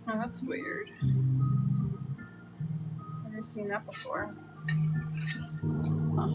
Oh, that's weird. I've never seen that before. Huh.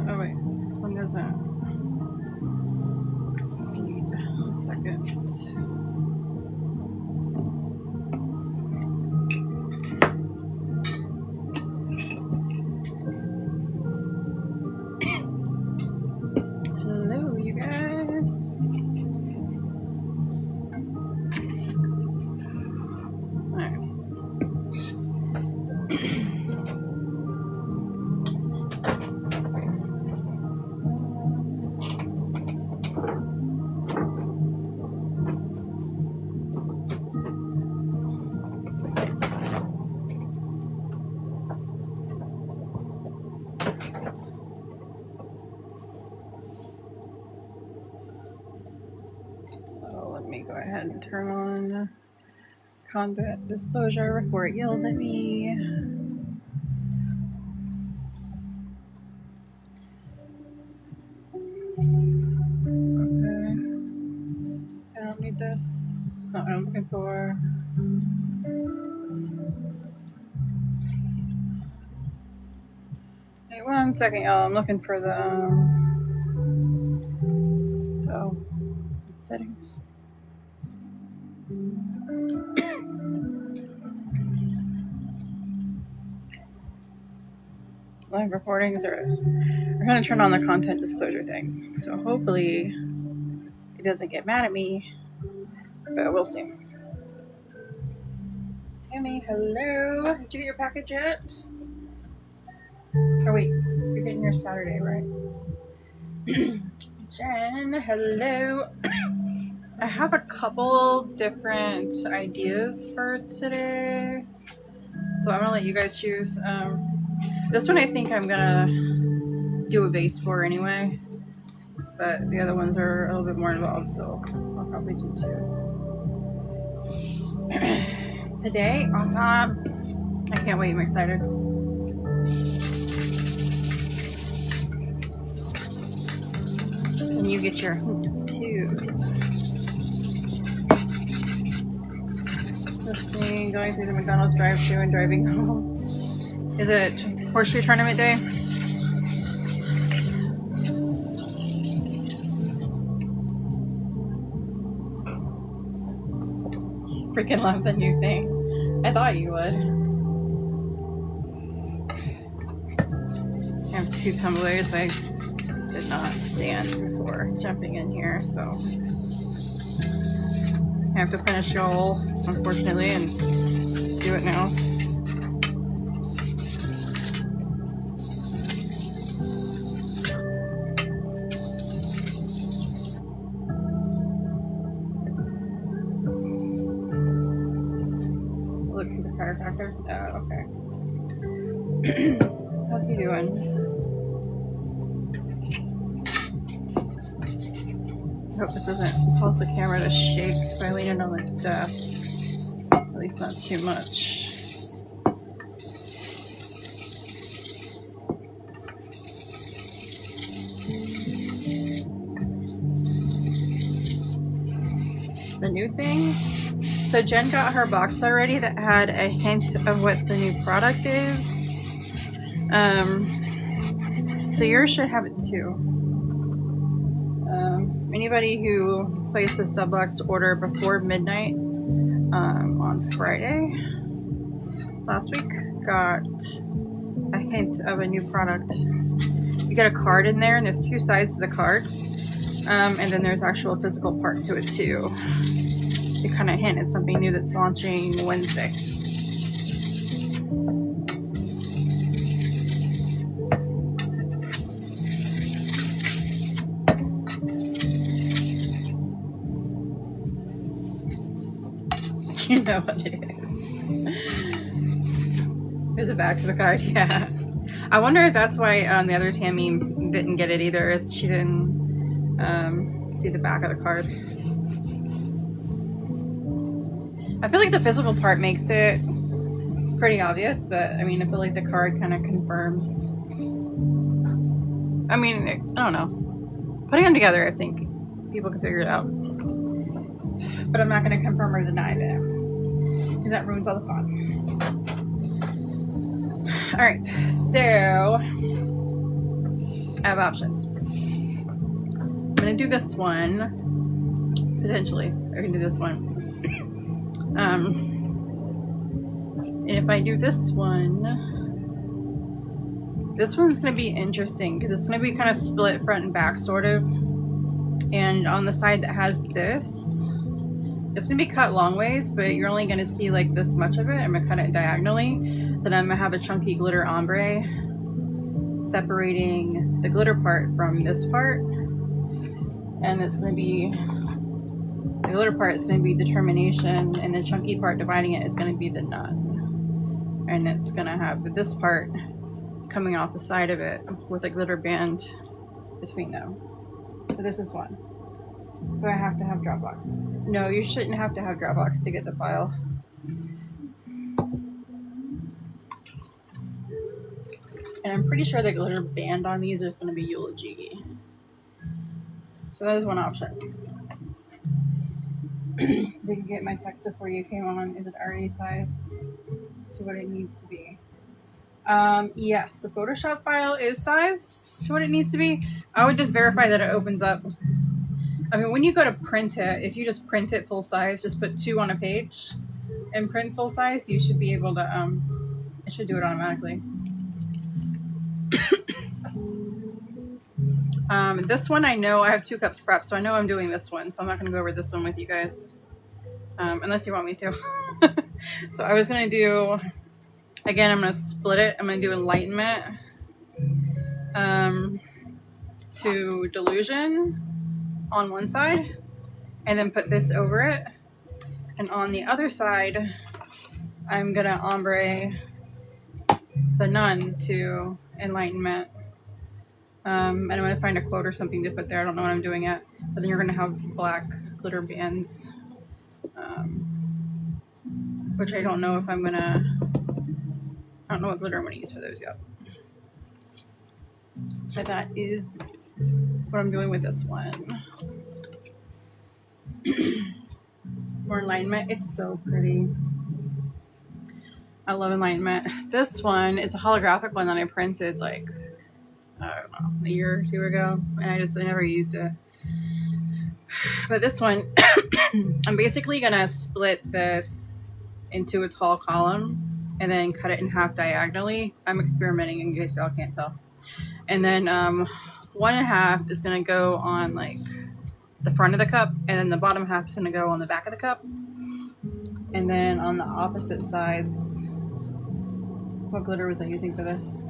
Oh wait, this one doesn't need a second. Hello, you guys. Alright. Let me go ahead and turn on content disclosure before it yells at me. Okay. I don't need this. It's not what I'm looking for. Hey, 1 second, y'all. I'm looking for the settings. Live recordings are. We're gonna turn on the content disclosure thing, so hopefully it doesn't get mad at me, but we'll see. Tammy, hello. Did you get your package yet? Oh wait, you're getting your Saturday, right? Jen, hello. I have a couple different ideas for today, so I'm gonna let you guys choose. This one I think I'm gonna do a base for anyway, but the other ones are a little bit more involved, so I'll probably do 2. Today, awesome. I can't wait, I'm excited. And you get your hoot too. Listening, going through the McDonald's drive-thru and driving home. Is it horseshoe tournament day? Freaking love the new thing. I thought you would. I have 2 tumblers I did not stand before jumping in here, so I have to finish y'all, unfortunately, and do it now. Look through the chiropractor. Oh, okay. How's he doing? I hope this doesn't cause the camera to shake by leaning on the desk. At least not too much. the new thing. So Jen got her box already that had a hint of what the new product is. So yours should have it too. Anybody who placed a sub-box order before midnight on Friday last week got a hint of a new product. You get a card in there, and there's two sides to the card, and then there's actual physical part to it too. It kind of hint at something new that's launching Wednesday. You know what it is. Is it back to the card? Yeah. I wonder if that's why the other Tammy didn't get it either, is she didn't see the back of the card. I feel like the physical part makes it pretty obvious, but I mean, I feel like the card kind of confirms. I mean, I don't know. Putting them together, I think people can figure it out. But I'm not going to confirm or deny that, because that ruins all the fun. Alright, so I have options. I'm going to do this one. Potentially, I can do this one. And if I do this one's going to be interesting, because it's going to be kind of split front and back, sort of. And on the side that has this, it's going to be cut long ways, but you're only going to see like this much of it. I'm going to cut it diagonally. Then I'm going to have a chunky glitter ombre separating the glitter part from this part. And it's going to be, the glitter part is going to be determination, and the chunky part dividing it is going to be the nun. And it's going to have this part coming off the side of it with a glitter band between them. So this is one. Do I have to have Dropbox? No, you shouldn't have to have Dropbox to get the file. And I'm pretty sure the glitter band on these is going to be Eulogy. So that is one option. Did you get my text before you came on? Is it already sized to what it needs to be? Yes, the Photoshop file is sized to what it needs to be. I would just verify that it opens up. I mean, when you go to print it, if you just print it full size, just put 2 on a page and print full size, you should be able to, it should do it automatically. This one I know I have 2 cups prepped, so I know I'm doing this one, so I'm not going to go over this one with you guys, unless you want me to. So I was going to do, again, I'm going to split it. I'm going to do Enlightenment to Delusion on one side, and then put this over it. And on the other side, I'm going to ombre the Nun to Enlightenment. And I'm going to find a quote or something to put there. I don't know what I'm doing yet. But then you're going to have black glitter bands. Which I don't know if I'm going to... I don't know what glitter I'm going to use for those yet. But that is what I'm doing with this one. More Enlightenment. It's so pretty. I love Enlightenment. This one is a holographic one that I printed like, I don't know, a year or 2 ago, and I never used it. But this one, I'm basically gonna split this into a tall column and then cut it in half diagonally. I'm experimenting in case y'all can't tell. And then 1.5 is gonna go on like the front of the cup, and then the bottom half is gonna go on the back of the cup. And then on the opposite sides, what glitter was I using for this?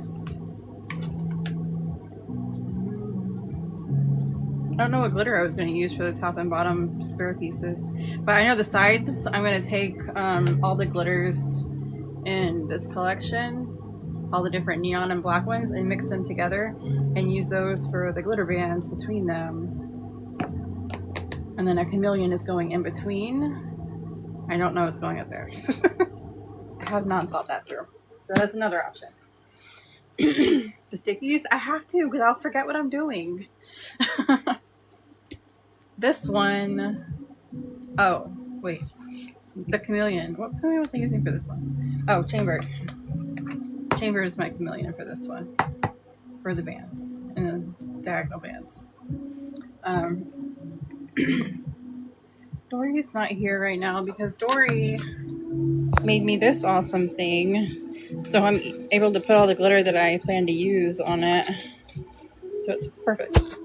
I don't know what glitter I was going to use for the top and bottom spare pieces, but I know the sides, I'm going to take all the glitters in this collection, all the different neon and black ones, and mix them together and use those for the glitter bands between them. And then a chameleon is going in between. I don't know what's going up there. I have not thought that through. So that's another option. The stickies, I have to, because I'll forget what I'm doing. This one Oh, wait. The chameleon. What chameleon was I using for this one? Oh, chambered. Chamber is my chameleon for this one. For the bands. And the diagonal bands. Dory's not here right now because Dory made me this awesome thing. So I'm able to put all the glitter that I plan to use on it. So it's perfect.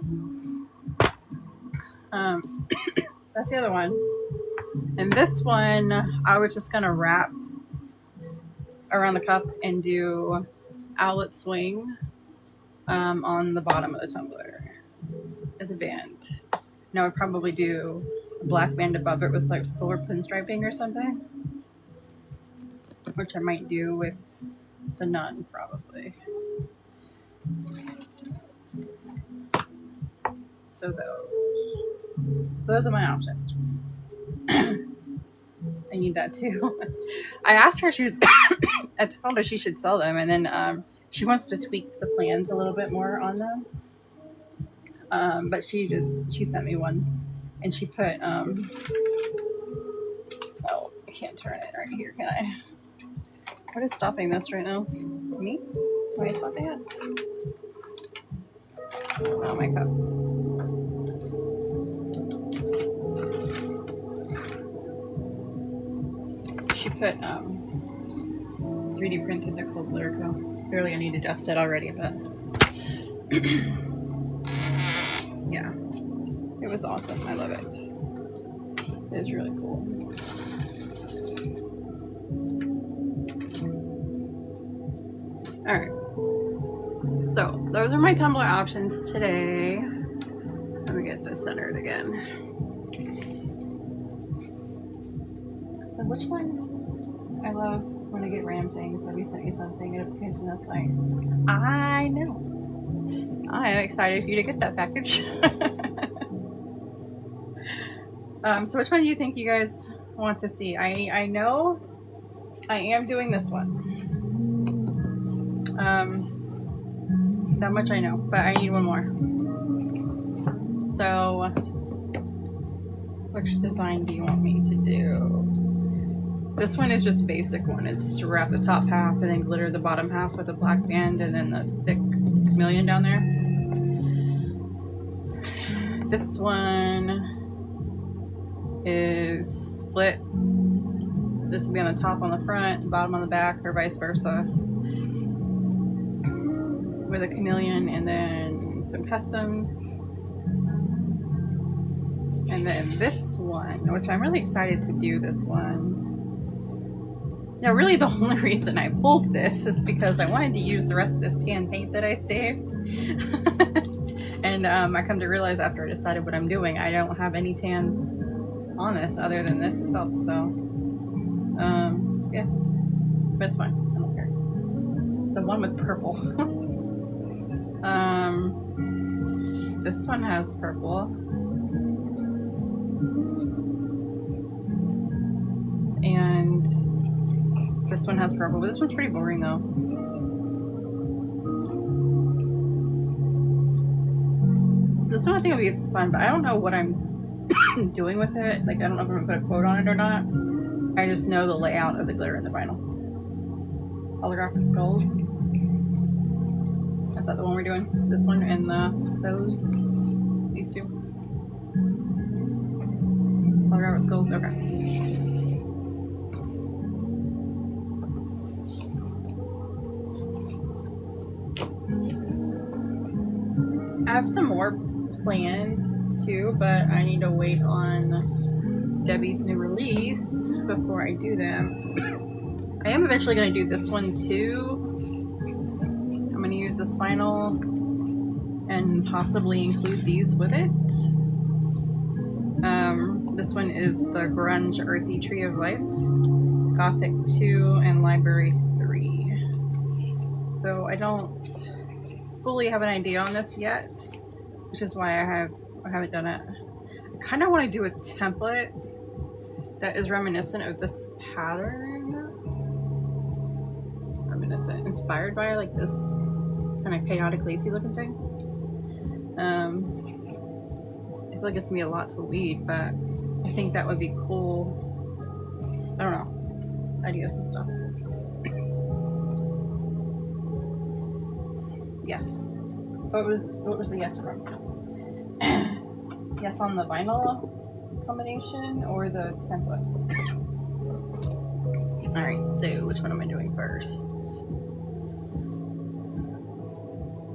That's the other one. And this one, I was just going to wrap around the cup and do outlet swing on the bottom of the tumbler as a band. Now I would probably do a black band above it with like silver pinstriping or something. Which I might do with the nun, probably. So those are my options. I need that too. I asked her, I told her she should sell them, and then she wants to tweak the plans a little bit more on them. But she sent me one, and she put oh, I can't turn it right here, can I? What is stopping this right now? Me? Am I stopping it? Oh, my cup. She put 3D printed nickel glitter co. Clearly I need to dust it already, but yeah. It was awesome. I love it. It's really cool. Alright. So, those are my tumbler options today. Let me get this centered again. So which one? I love when I get random things. Let me send you something, notification that's like, I know. I am excited for you to get that package. So which one do you think you guys want to see? I know I am doing this one. That much I know, but I need one more. So, which design do you want me to do? This one is just a basic one. It's to wrap the top half and then glitter the bottom half with a black band and then the thick chameleon down there. This one is split. This will be on the top on the front, bottom on the back, or vice versa. With a chameleon and then some customs. And then this one, which I'm really excited to do this one. Now, really the only reason I pulled this is because I wanted to use the rest of this tan paint that I saved. And I come to realize after I decided what I'm doing, I don't have any tan on this other than this itself, so yeah, but it's fine, I don't care. The one with purple. This one has purple, and this one has purple, but this one's pretty boring though. This one I think will be fun, but I don't know what I'm doing with it. Like, I don't know if I'm gonna put a quote on it or not. I just know the layout of the glitter in the vinyl. Holographic skulls. Is that the one we're doing? This one and these two? Holographic skulls, okay. I have some more planned too, but I need to wait on Debbie's new release before I do them. I am eventually going to do this one too. I'm going to use this vinyl and possibly include these with it. This one is the Grunge Earthy Tree of Life, Gothic 2, and Library 3. So I don't fully have an idea on this yet, which is why I haven't done it. I kind of want to do a template that is reminiscent of this pattern. Reminiscent, inspired by like this kind of chaotic lacy looking thing. I feel like it's gonna be a lot to weed, but I think that would be cool. I don't know. Ideas and stuff. Yes. What was the yes from? Yes on the vinyl combination or the template? Alright, so which one am I doing first?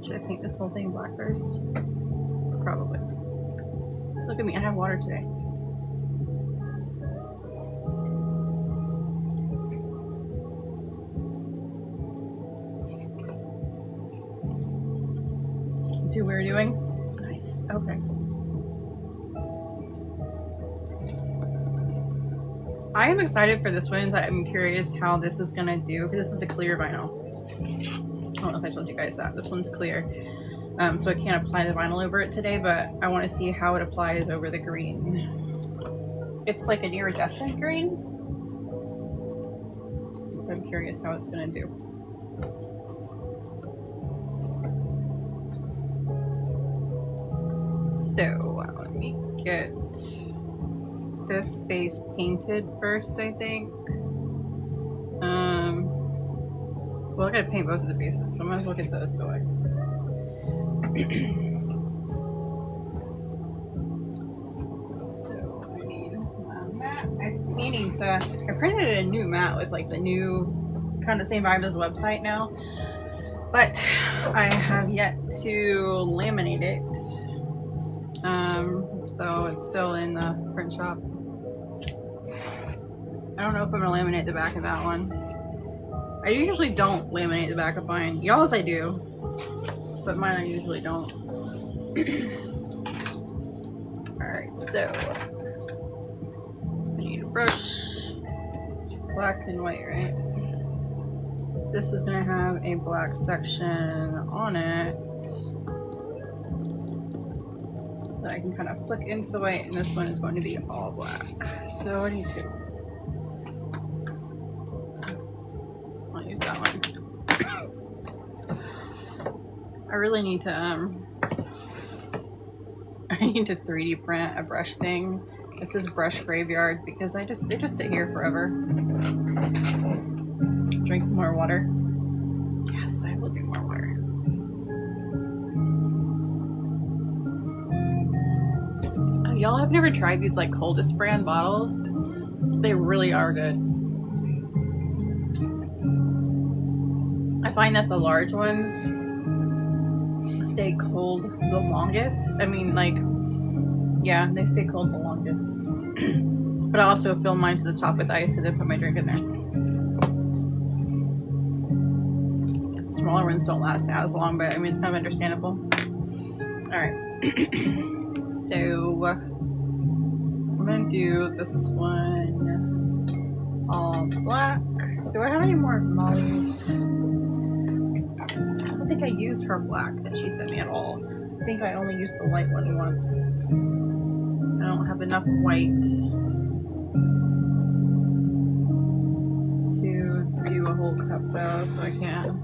Should I paint this whole thing black first? Probably. Look at me, I have water today. Do what we're doing? Nice, okay. I am excited for this one. I'm curious how this is gonna do, because this is a clear vinyl. I don't know if I told you guys that. This one's clear. So I can't apply the vinyl over it today, but I want to see how it applies over the green. It's like an iridescent green. I'm curious how it's gonna do. So let me get this face painted first, I think. Well, I gotta paint both of the faces, so I might as well get those going. So I need a mat. I printed a new mat with like the new kind of same vibe as the website now, but I have yet to laminate it. So it's still in the print shop. I don't know if I'm gonna laminate the back of that one. I usually don't laminate the back of mine. Y'all's I do, but mine I usually don't. Alright, so I need a brush. Black and white, right? This is gonna have a black section on it that I can kind of flick into the white, and this one is going to be all black. So I need to. I'll use that one. I really need to I need to 3D print a brush thing. This is Brush Graveyard because they just sit here forever. Drink more water. Yes, I will drink more water. Oh, y'all have never tried these like Coldest brand bottles? They really are good. I find that the large ones stay cold the longest. I mean, like, yeah, they stay cold the longest. But I also fill mine to the top with ice and then put my drink in there. Smaller ones don't last as long, but I mean, it's kind of understandable. Alright. So, I'm gonna do this one all black. Do I have any more Molly's? I don't think I used her black that she sent me at all. I think I only used the white one once. I don't have enough white to do a whole cup though, so I can't.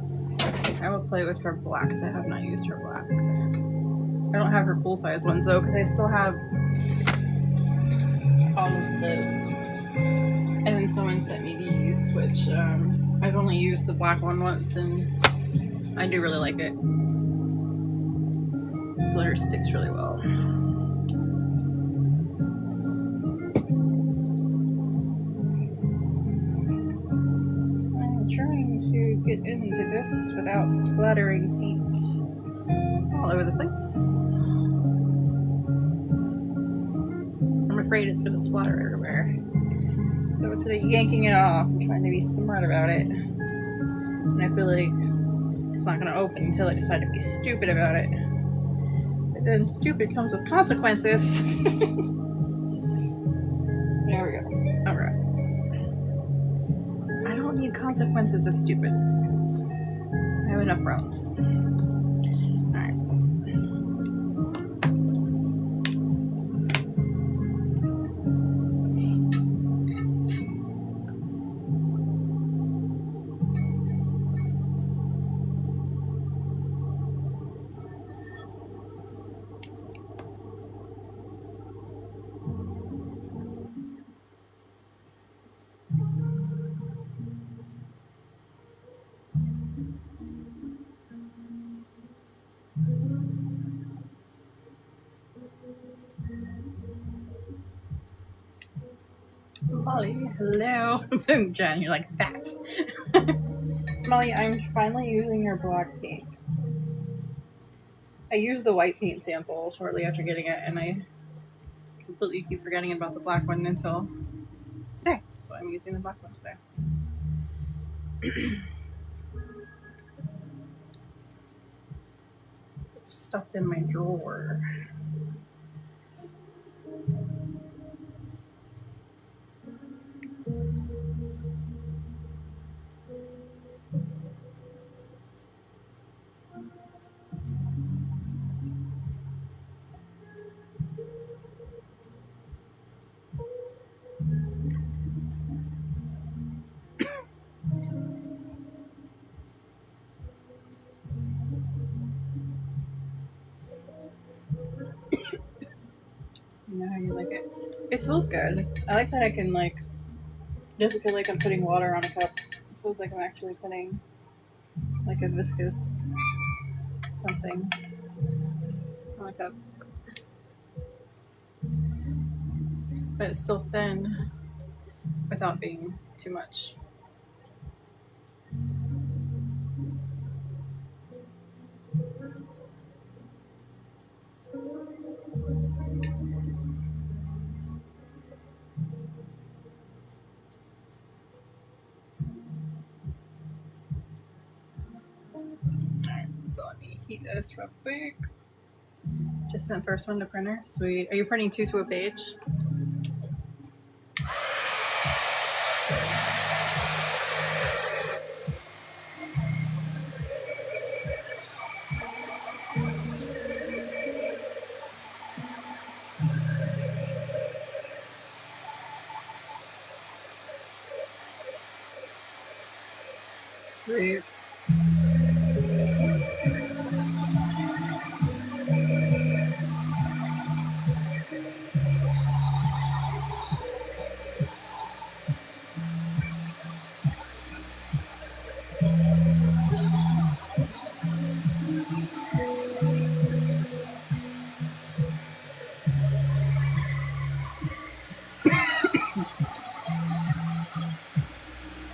I will play with her black because I have not used her black. I don't have her full size ones though because I still have all of those. And then someone sent me these, which I've only used the black one once and I do really like it. Glitter sticks really well. I'm trying to get into this without splattering paint all over the place. I'm afraid it's going to splatter everywhere. So instead of yanking it off, I'm trying to be smart about it. And I feel like it's not going to open until I decide to be stupid about it. But then stupid comes with consequences. There we go. Alright. I don't need consequences of stupid because I have enough problems. Alright. Molly, hello. Jen, you're like that. Molly, I'm finally using your black paint. I used the white paint sample shortly after getting it, and I completely keep forgetting about the black one until today. So I'm using the black one today. Stuffed in my drawer. You know how you like it? It feels good. I like that I can like, it doesn't feel like I'm putting water on a cup. It feels like I'm actually putting like a viscous something on a cup. But it's still thin without being too much. Alright, so let me heat this real quick. Just sent first one to printer. Sweet. Are you printing 2 to a page? Sweet.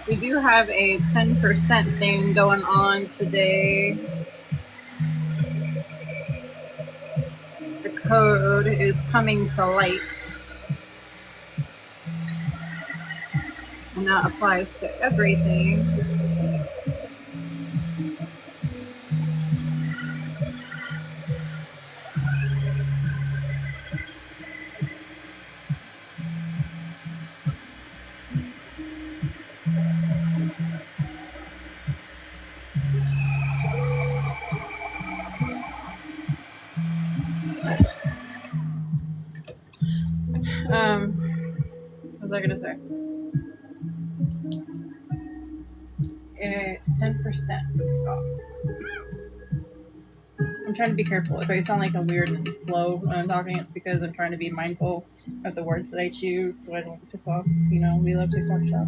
We do have a 10% thing going on today. The code is coming to light. And that applies to everything. What was I gonna say? It's 10% off. I'm trying to be careful. If I sound like I'm weird and slow when I'm talking, it's because I'm trying to be mindful of the words that I choose so I don't piss off, you know, We Love TikTok Shop.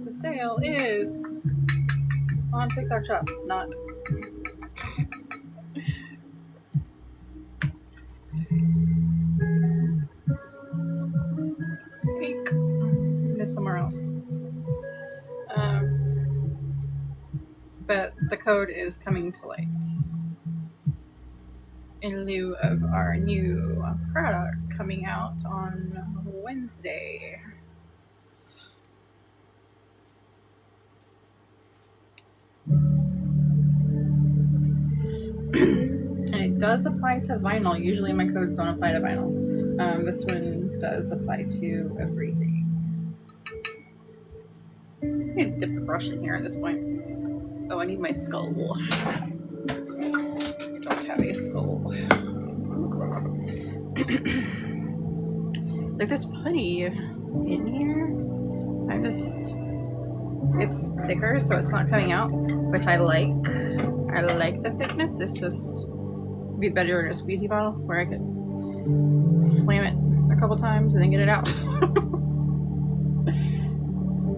The sale is on TikTok Shop, not. It's pink. It's somewhere else. But the code is coming to light in lieu of our new product coming out on Wednesday. And it does apply to vinyl. Usually my codes don't apply to vinyl. This one does apply to everything. I'm gonna dip the brush in here at this point. Oh, I need my skull. I don't have a skull. Like there's plenty in here. It's thicker, so it's not coming out, which I like. I like the thickness. It's just it'd be better in a squeezy bottle where I could slam it a couple times and then get it out.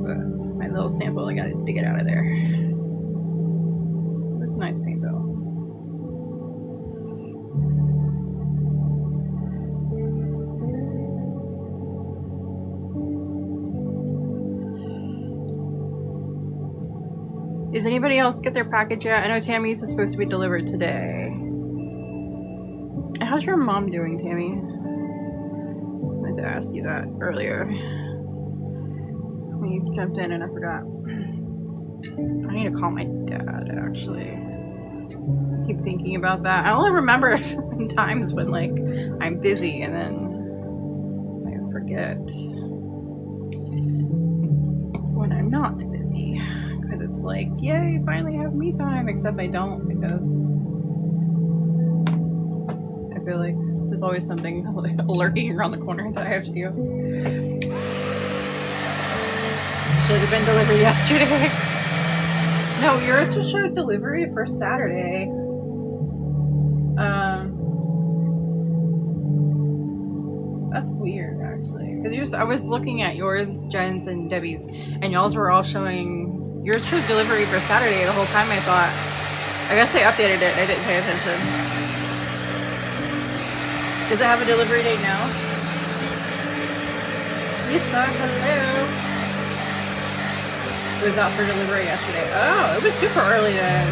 But my little sample, I gotta dig it out of there. It's nice paint though. Is anybody else get their package yet? I know Tammy's is supposed to be delivered today. How's your mom doing, Tammy? I meant to ask you that earlier when you jumped in and I forgot. I need to call my dad, actually. I keep thinking about that. I only remember in times when, like, I'm busy and then I forget when I'm not busy. Because it's like, yay, finally have me time. Except I don't, because I feel like there's always something lurking around the corner that I have to do. Should have been delivered yesterday. No, yours should delivery for Saturday. That's weird, actually. Because I was looking at yours, Jen's, and Debbie's, and y'all's were all showing yours showed delivery for Saturday. The whole time I thought, I guess they updated it. I didn't pay attention. Does it have a delivery date now? Lisa, hello. It was out for delivery yesterday. Oh, it was super early then.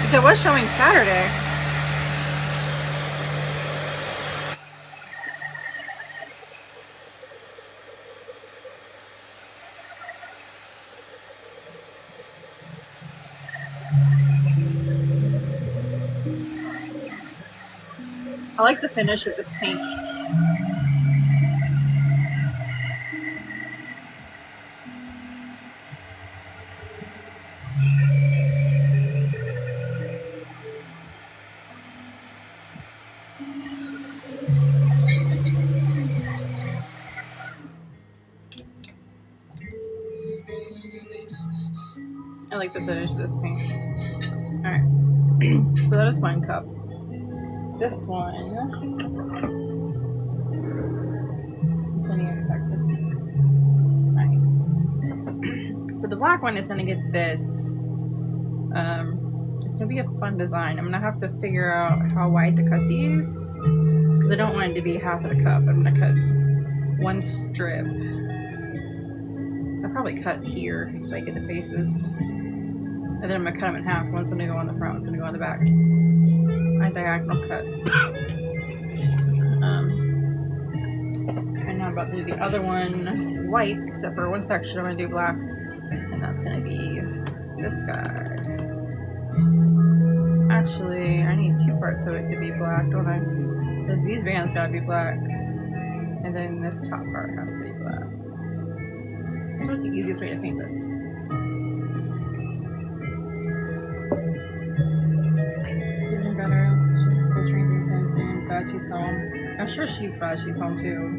Because it was showing Saturday. I like the finish of this paint. I like the finish of this paint. Alright. So that is one cup. This one, Sunny in Texas. Nice. So the black one is gonna get this. It's gonna be a fun design. I'm gonna have to figure out how wide to cut these because I don't want it to be half of the cup. I'm gonna cut one strip. I'll probably cut here so I get the faces, and then I'm gonna cut them in half. One's gonna go on the front, one's gonna go on the back. My diagonal cut. And now I'm about to do the other one white, except for one section I'm going to do black, and that's going to be this guy. Actually, I need two parts of it to be black, don't I? Because these bands got to be black, and then this top part has to be black. So what's the easiest way to paint this? Glad she's home. I'm sure she's glad she's home too.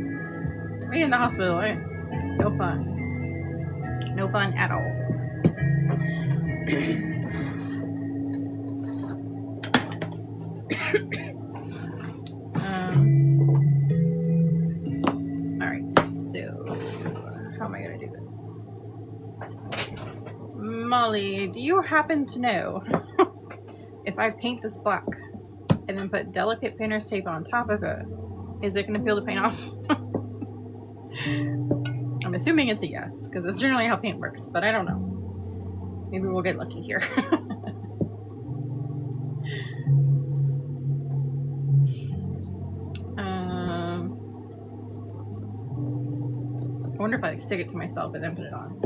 Me in the hospital, right? No fun. No fun at all. Alright, so how am I gonna do this? Molly, do you happen to know if I paint this black and then put delicate painter's tape on top of it, is it going to peel the paint off? I'm assuming it's a yes, because that's generally how paint works, but I don't know. Maybe we'll get lucky here. I wonder if I stick it to myself and then put it on.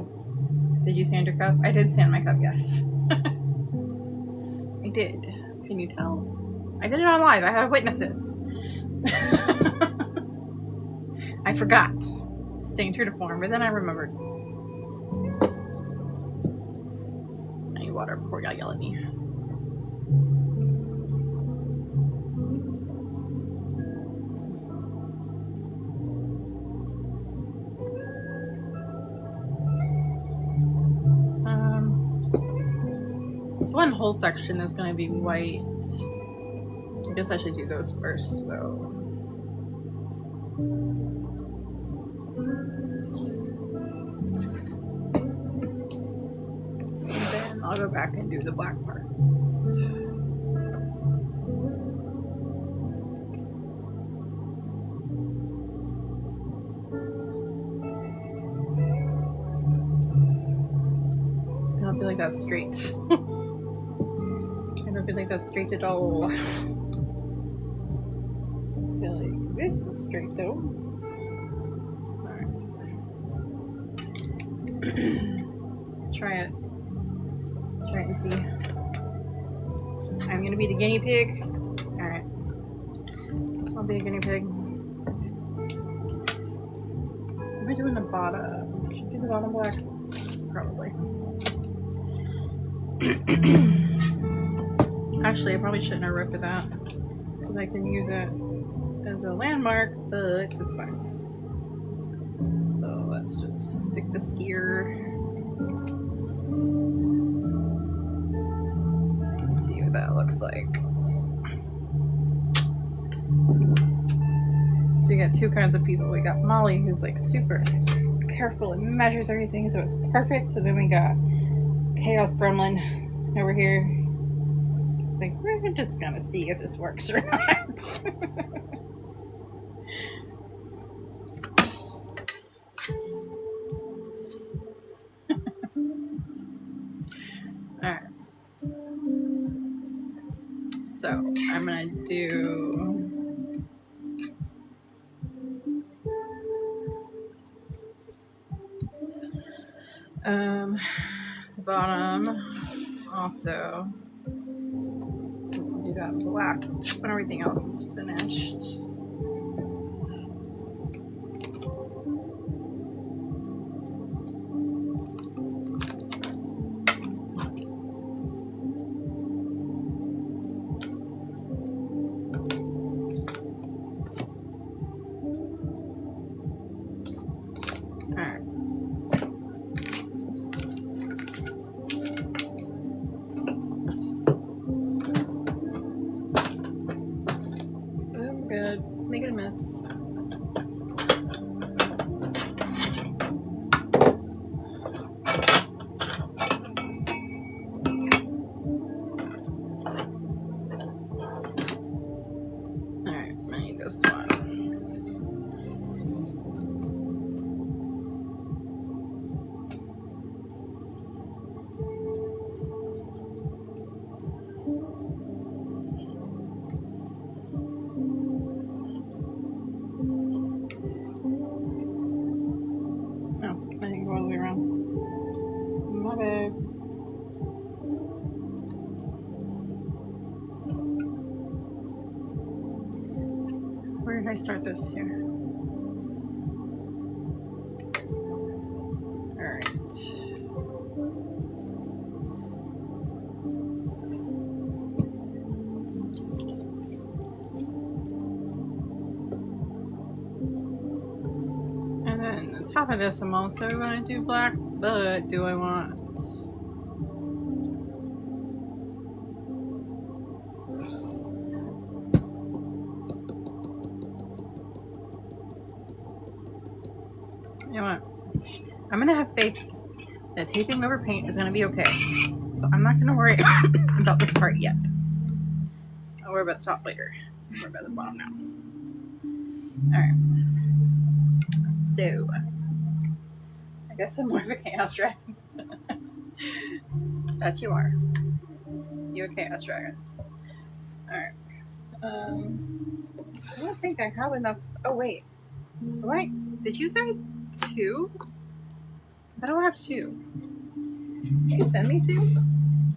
Did you sand your cup? I did sand my cup, yes. I did. Can you tell? I did it on live. I have witnesses. I forgot. Staying true to form, but then I remembered. I need water before y'all yell at me. This one whole section is going to be white. I guess I should do those first, though. And then I'll go back and do the black parts. like that's straight. I don't feel like that's straight at all. I feel like this is straight though. Alright. Try it. Try it and see. I'm gonna be the guinea pig. Alright. I'll be a guinea pig. Am I doing the bottom? Should I do the bottom black? Probably. Actually, I probably shouldn't have ripped that because I can use it as a landmark, but it's fine. So let's just stick this here. Let's see what that looks like. So we got two kinds of people. We got Molly, who's like super careful and measures everything so it's perfect. So then we got Chaos Gremlin over here. It's like, we're just gonna see if this works or not. Alright. So I'm gonna do the bottom also. We'll do that black when everything else is finished. Make it a mess. Alright, I need this one. Where did I start this here? Alright. And then on top of this, I'm also going to do black, but do I want... You know what? I'm gonna have faith that taping over paint is gonna be okay. So I'm not gonna worry about this part yet. I'll worry about the top later. I'll worry about the bottom now. Alright. So I guess I'm more of a chaos dragon. That you are. You're a chaos dragon. Alright. I don't think I have enough. Oh wait. Wait, did you say 2? I don't have 2. Did you send me 2? Do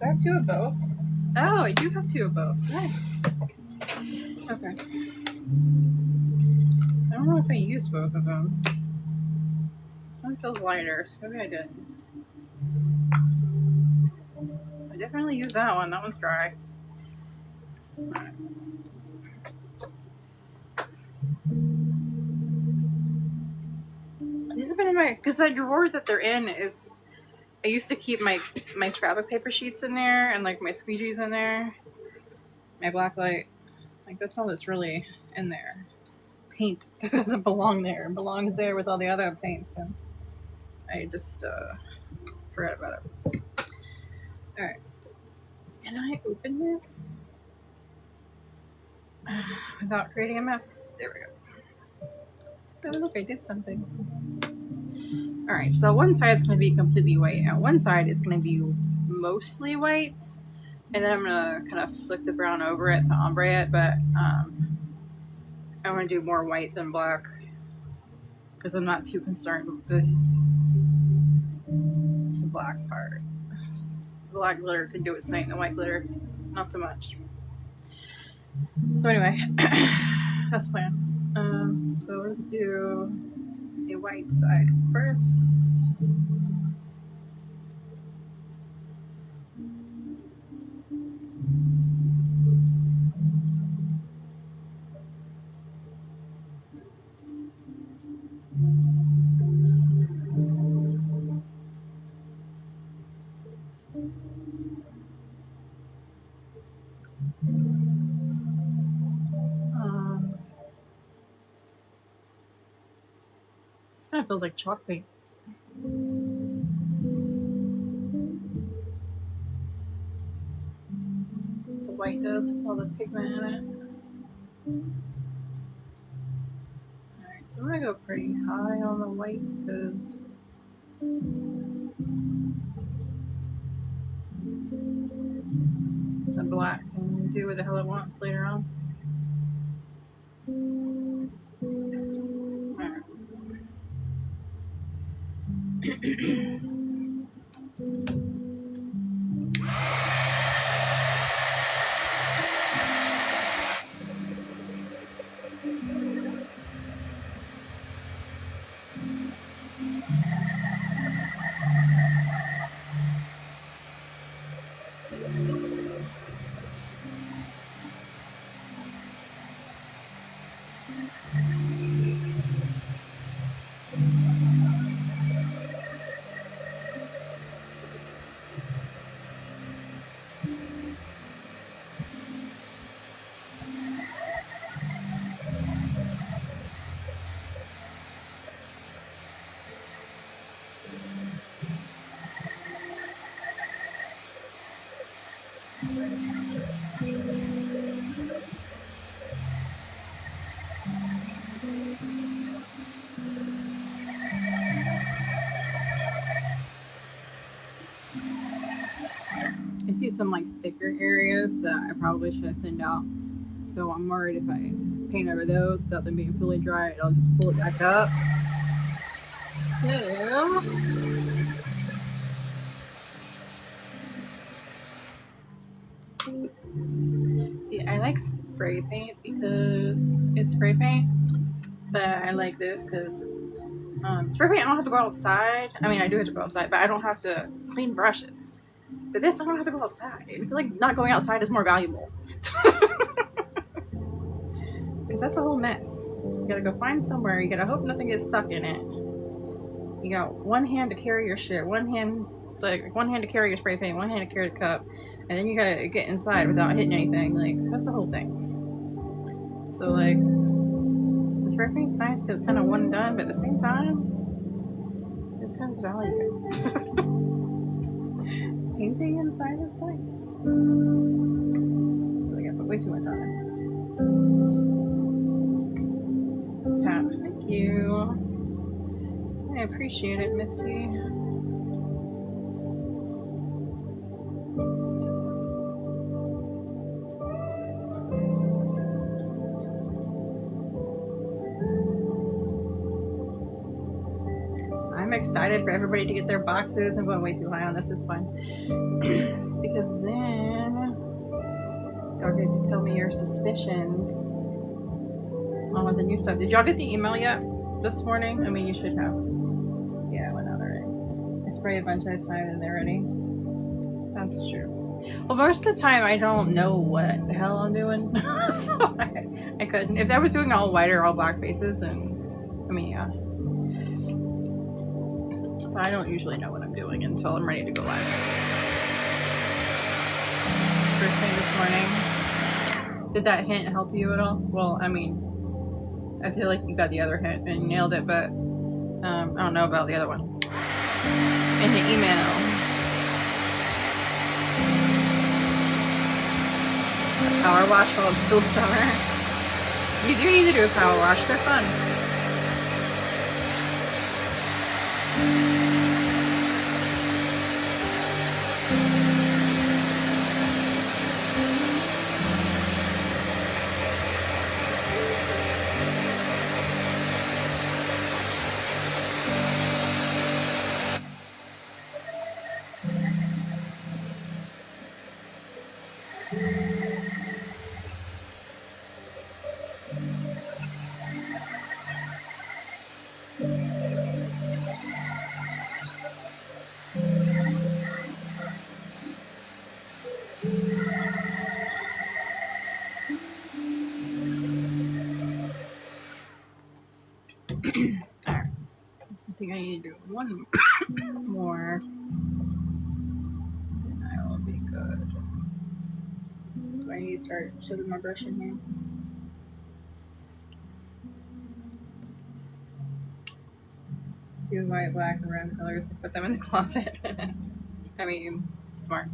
I have 2 of both? Oh, I do have 2 of both. Nice. Okay. I don't know if I used both of them. This one feels lighter, so maybe I did. I definitely used that one. That one's dry. Alright. These have been in my, because the drawer that they're in is, I used to keep my scrapbook paper sheets in there and like my squeegees in there, my black light, like that's all that's really in there. Paint doesn't belong there, it belongs there with all the other paints, and I just forgot about it. Alright, can I open this without creating a mess? There we go. Oh look, I did something. Alright, so one side is going to be completely white, and one side is going to be mostly white, and then I'm gonna kind of flick the brown over it to ombre it, but I want to do more white than black because I'm not too concerned with the black part. The black glitter can do its thing, the white glitter not so much. So anyway, that's the plan. So let's do a white side first. This kind of feels like chalk paint. The white does with all the pigment in it. Alright, so I'm gonna go pretty high on the white because the black can do what the hell it wants later on. Alright. I see some like thicker areas that I probably should have thinned out. So I'm worried if I paint over those without them being fully dry, I'll just pull it back up. So see, I like spray paint because it's spray paint, but I like this because spray paint I don't have to go outside. I mean, I do have to go outside, but I don't have to clean brushes. But this, I don't have to go outside. I feel like not going outside is more valuable. Because that's a whole mess. You gotta go find somewhere. You gotta hope nothing gets stuck in it. You got one hand to carry your shit, one hand to carry your spray paint, one hand to carry the cup, and then you gotta get inside without hitting anything. Like, that's a whole thing. So, like, the spray paint's nice because it's kind of one and done, but at the same time, this has value. Painting inside is nice. I put way too much on it. Tap, thank you. I appreciate it, Misty. I'm excited for everybody to get their boxes. I'm going way too high on this, it's fine. Because then y'all get to tell me your suspicions on the new stuff. Did y'all get the email yet this morning? I mean, you should have. Yeah, it went out already. I spray a bunch at a time and they're ready. That's true. Well, most of the time I don't know what the hell I'm doing. So I couldn't. If I was doing all white or all black faces, and I mean, yeah. I don't usually know what I'm doing until I'm ready to go live. First thing this morning. Did that hint help you at all? Well, I mean, I feel like you got the other hint and nailed it, but I don't know about the other one. In the email. A power wash while it's still summer. You do need to do a power wash, they're fun. Alright. I think I need to do one more. Then I will be good. Do I need to start shoving my brush in here? Do white, black, and red colors and put them in the closet. I mean, smart.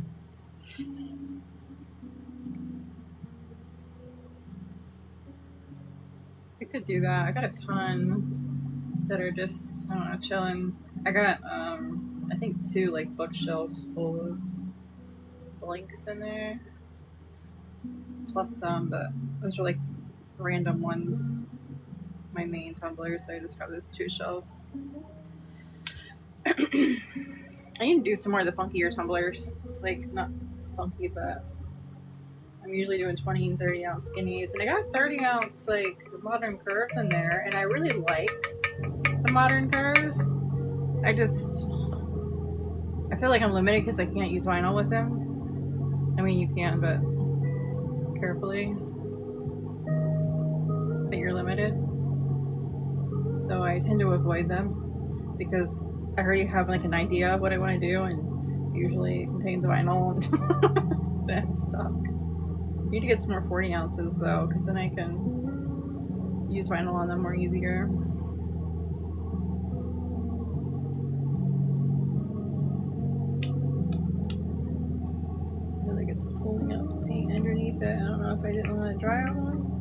I could do that. I got a ton that are just, I don't know, chilling. I got, I think 2 like bookshelves full of blanks in there. Plus some, but those are like random ones. My main tumblers, so I just got those 2 shelves. I need to do some more of the funkier tumblers. Like, not funky, but I'm usually doing 20 and 30 ounce skinnies. And I got 30 ounce, like, modern curves in there. And I really like the modern curves. I feel like I'm limited because I can't use vinyl with them. I mean, you can, but carefully. But you're limited. So I tend to avoid them because I already have like an idea of what I want to do, and usually it contains vinyl. That suck. I need to get some more 40 ounces though, because then I can use vinyl on them more easier. I feel like it's pulling up the paint underneath it. I don't know if I didn't let it dry out long.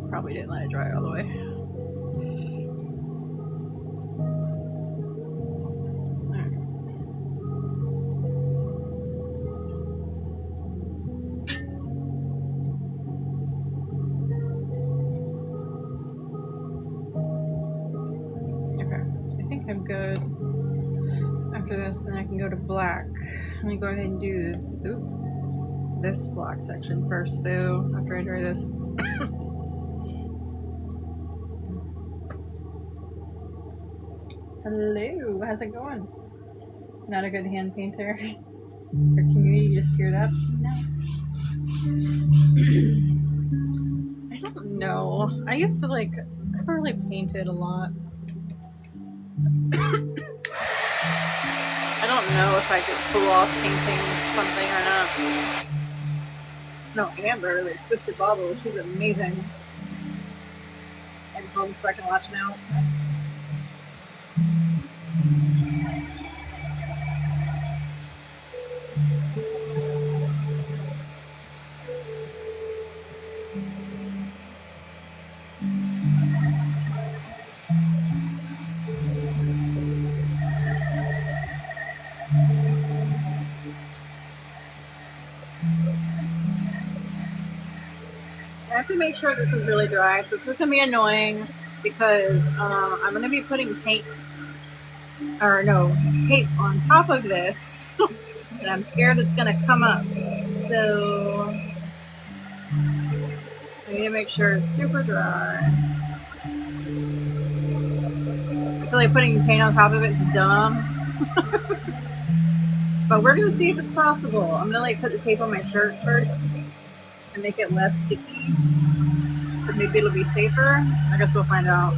Probably didn't let it dry all the way. Okay, I think I'm good. After this, then I can go to black. Let me go ahead and do this black section first, though. After I dry this. Hello, how's it going? Not a good hand painter. Our community just teared up. Nice. I don't know. I used to like, I never really painted a lot. I don't know if I could pull off painting something or not. No, Amber, like Twisted Bobble, she's amazing. I'm home so I can watch now. I have to make sure this is really dry, so this is going to be annoying because I'm going to be putting tape on top of this, and I'm scared it's going to come up. So I need to make sure it's super dry. I feel like putting paint on top of it is dumb. But we're going to see if it's possible. I'm going to like put the tape on my shirt first and make it less sticky. So maybe it'll be safer. I guess we'll find out.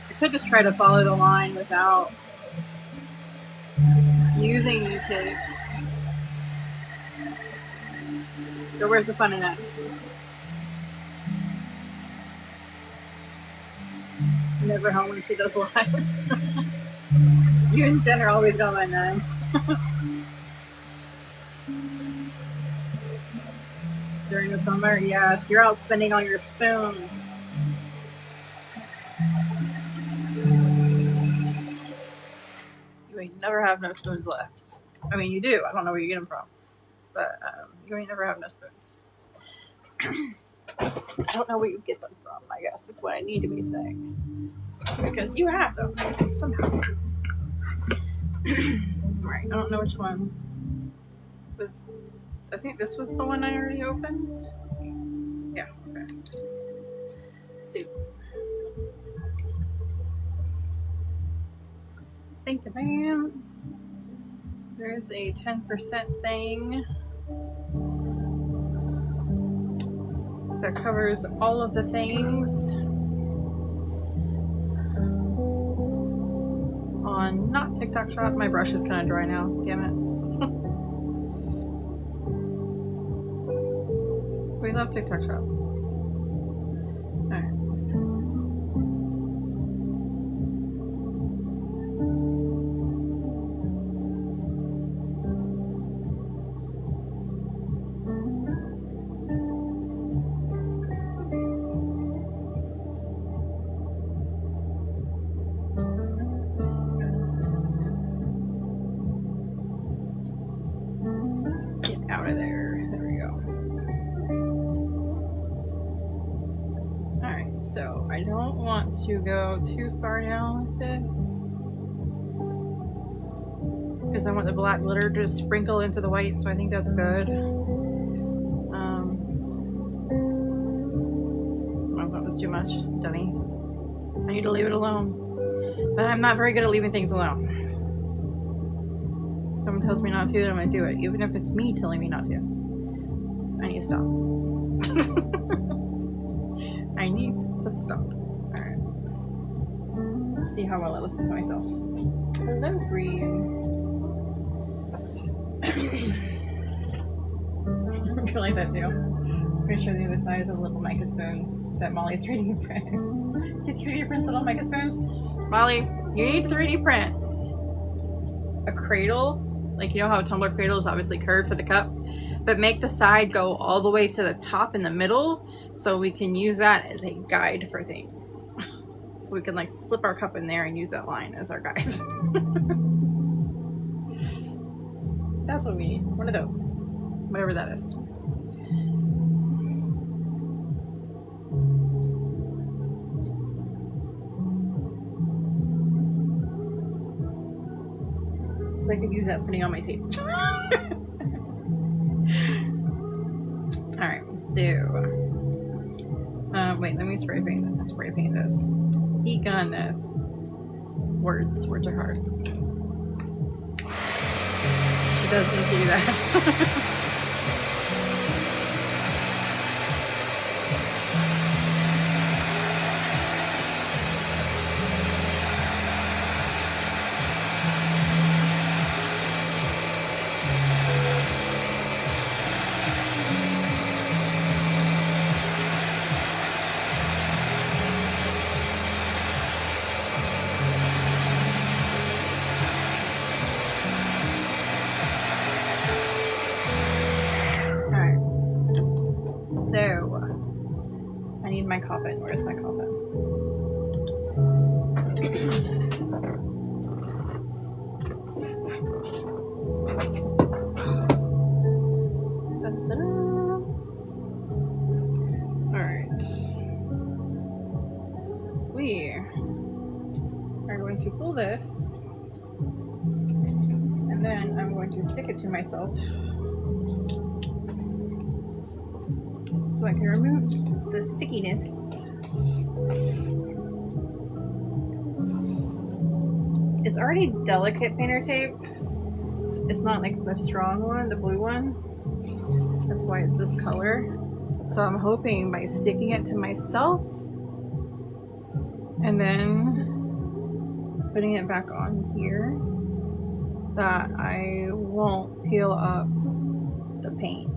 I could just try to follow the line without using the tape. So where's the fun in that? I'm never home when she does lives. You and Jen are always gone by 9. During the summer, yes. You're out spending all your spoons. You ain't never have no spoons left. I mean, you do. I don't know where you get them from. But you ain't never have no spoons. I don't know where you get them from, I guess is what I need to be saying. Because you have them somehow. Alright, I don't know which one was. I think this was the one I already opened. Yeah, okay. Soup. Thank you, ma'am. There is a 10% thing that covers all of the things on not TikTok Shop. My brush is kind of dry now, damn it. We love TikTok Shop. Alright. Out of there. There we go. Alright, so I don't want to go too far down with this because I want the black glitter to sprinkle into the white, so I think that's good. Oh, that was too much, dummy. I need to leave it alone. But I'm not very good at leaving things alone. Someone tells me not to, I'm gonna do it, even if it's me telling me not to. I need to stop. I need to stop. Alright. See how well I listen to myself. Hello, Green. I like that too. Pretty sure they're the size of little mica spoons that Molly 3D prints. She 3D prints little mica spoons? Molly, you need 3D print a cradle. Like, you know how a tumbler cradle is obviously curved for the cup, but make the side go all the way to the top in the middle so we can use that as a guide for things. So we can like slip our cup in there and use that line as our guide. That's what we need. One of those. Whatever that is. I could use that putting on my tape. Alright, so wait, let me spray paint this. Heat gun this. Words are hard. She does need to do that. My coffin. Where's my coffin? Alright. We are going to pull this and then I'm going to stick it to myself so I can remove the stickiness. It's already delicate painter tape. It's not like the strong one, the blue one. That's why it's this color. So I'm hoping by sticking it to myself and then putting it back on here that I won't peel up the paint.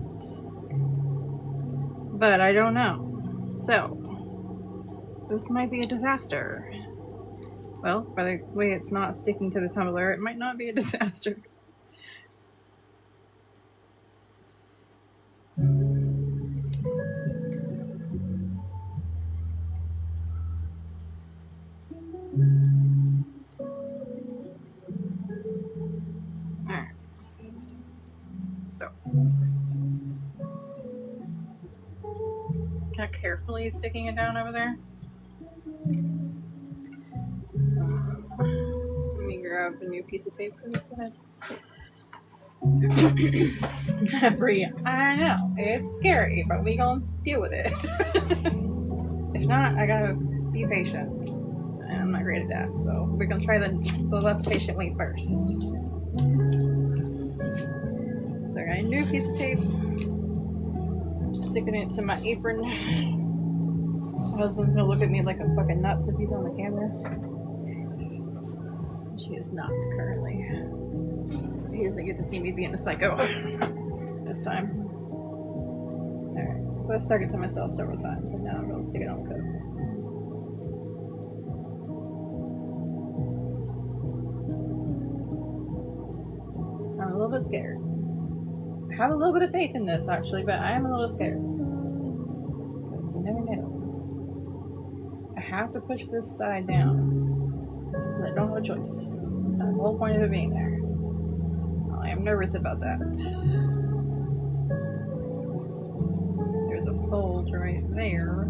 But I don't know. So, this might be a disaster. Well, by the way it's not sticking to the tumbler, it might not be a disaster. Alright. So. Kind of carefully sticking it down over there. Let me grab a new piece of tape for this side. Brie, I know, it's scary, but we gonna deal with it. If not, I gotta be patient. And I'm not great at that, so we're gonna try the less patient way first. new piece of tape. I'm sticking it to my apron. My husband's gonna look at me like I'm fucking nuts if he's on the camera. She is not currently. So he doesn't get to see me being a psycho this time. Alright, so I stuck it to myself several times and now I'm gonna stick it on the coat. I'm a little bit scared. I have a little bit of faith in this actually, but I am a little scared. Because you never know. I have to push this side down. But I don't have a choice. That's kind of the whole point of it being there. I am nervous about that. There's a fold right there.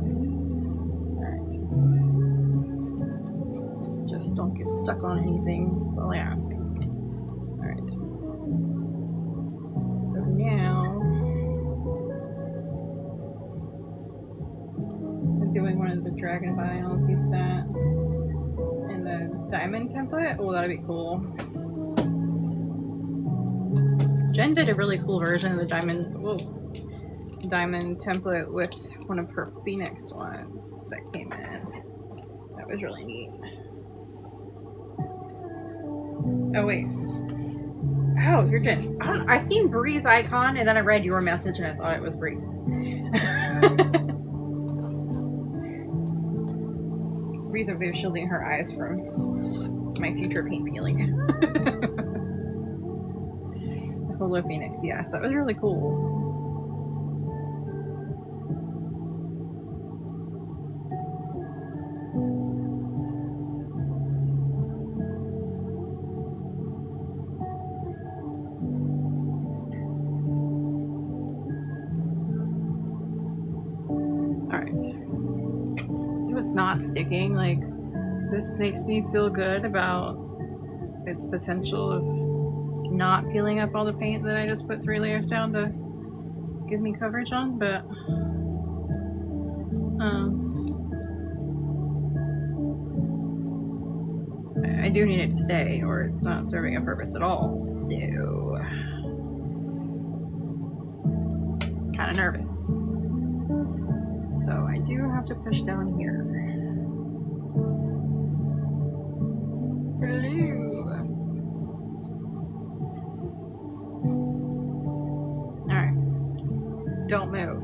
Alright. Just don't get stuck on anything while I ask. Alright. So now I'm doing one of the dragon vials you sent in the diamond template. Oh, that'd be cool. Jen did a really cool version of the diamond template with one of her Phoenix ones that came in. That was really neat. Oh wait. Oh, you're Jen. I seen Bree's icon and then I read your message and I thought it was Bree. Bree's over there shielding her eyes from my future paint peeling. Holo Phoenix, yes, that was really cool. Alright. See what's not sticking? Like, this makes me feel good about its potential of not peeling up all the paint that I just put 3 layers down to give me coverage on, but I do need it to stay or it's not serving a purpose at all, so kind of nervous. So I do have to push down here. Hello. Don't move.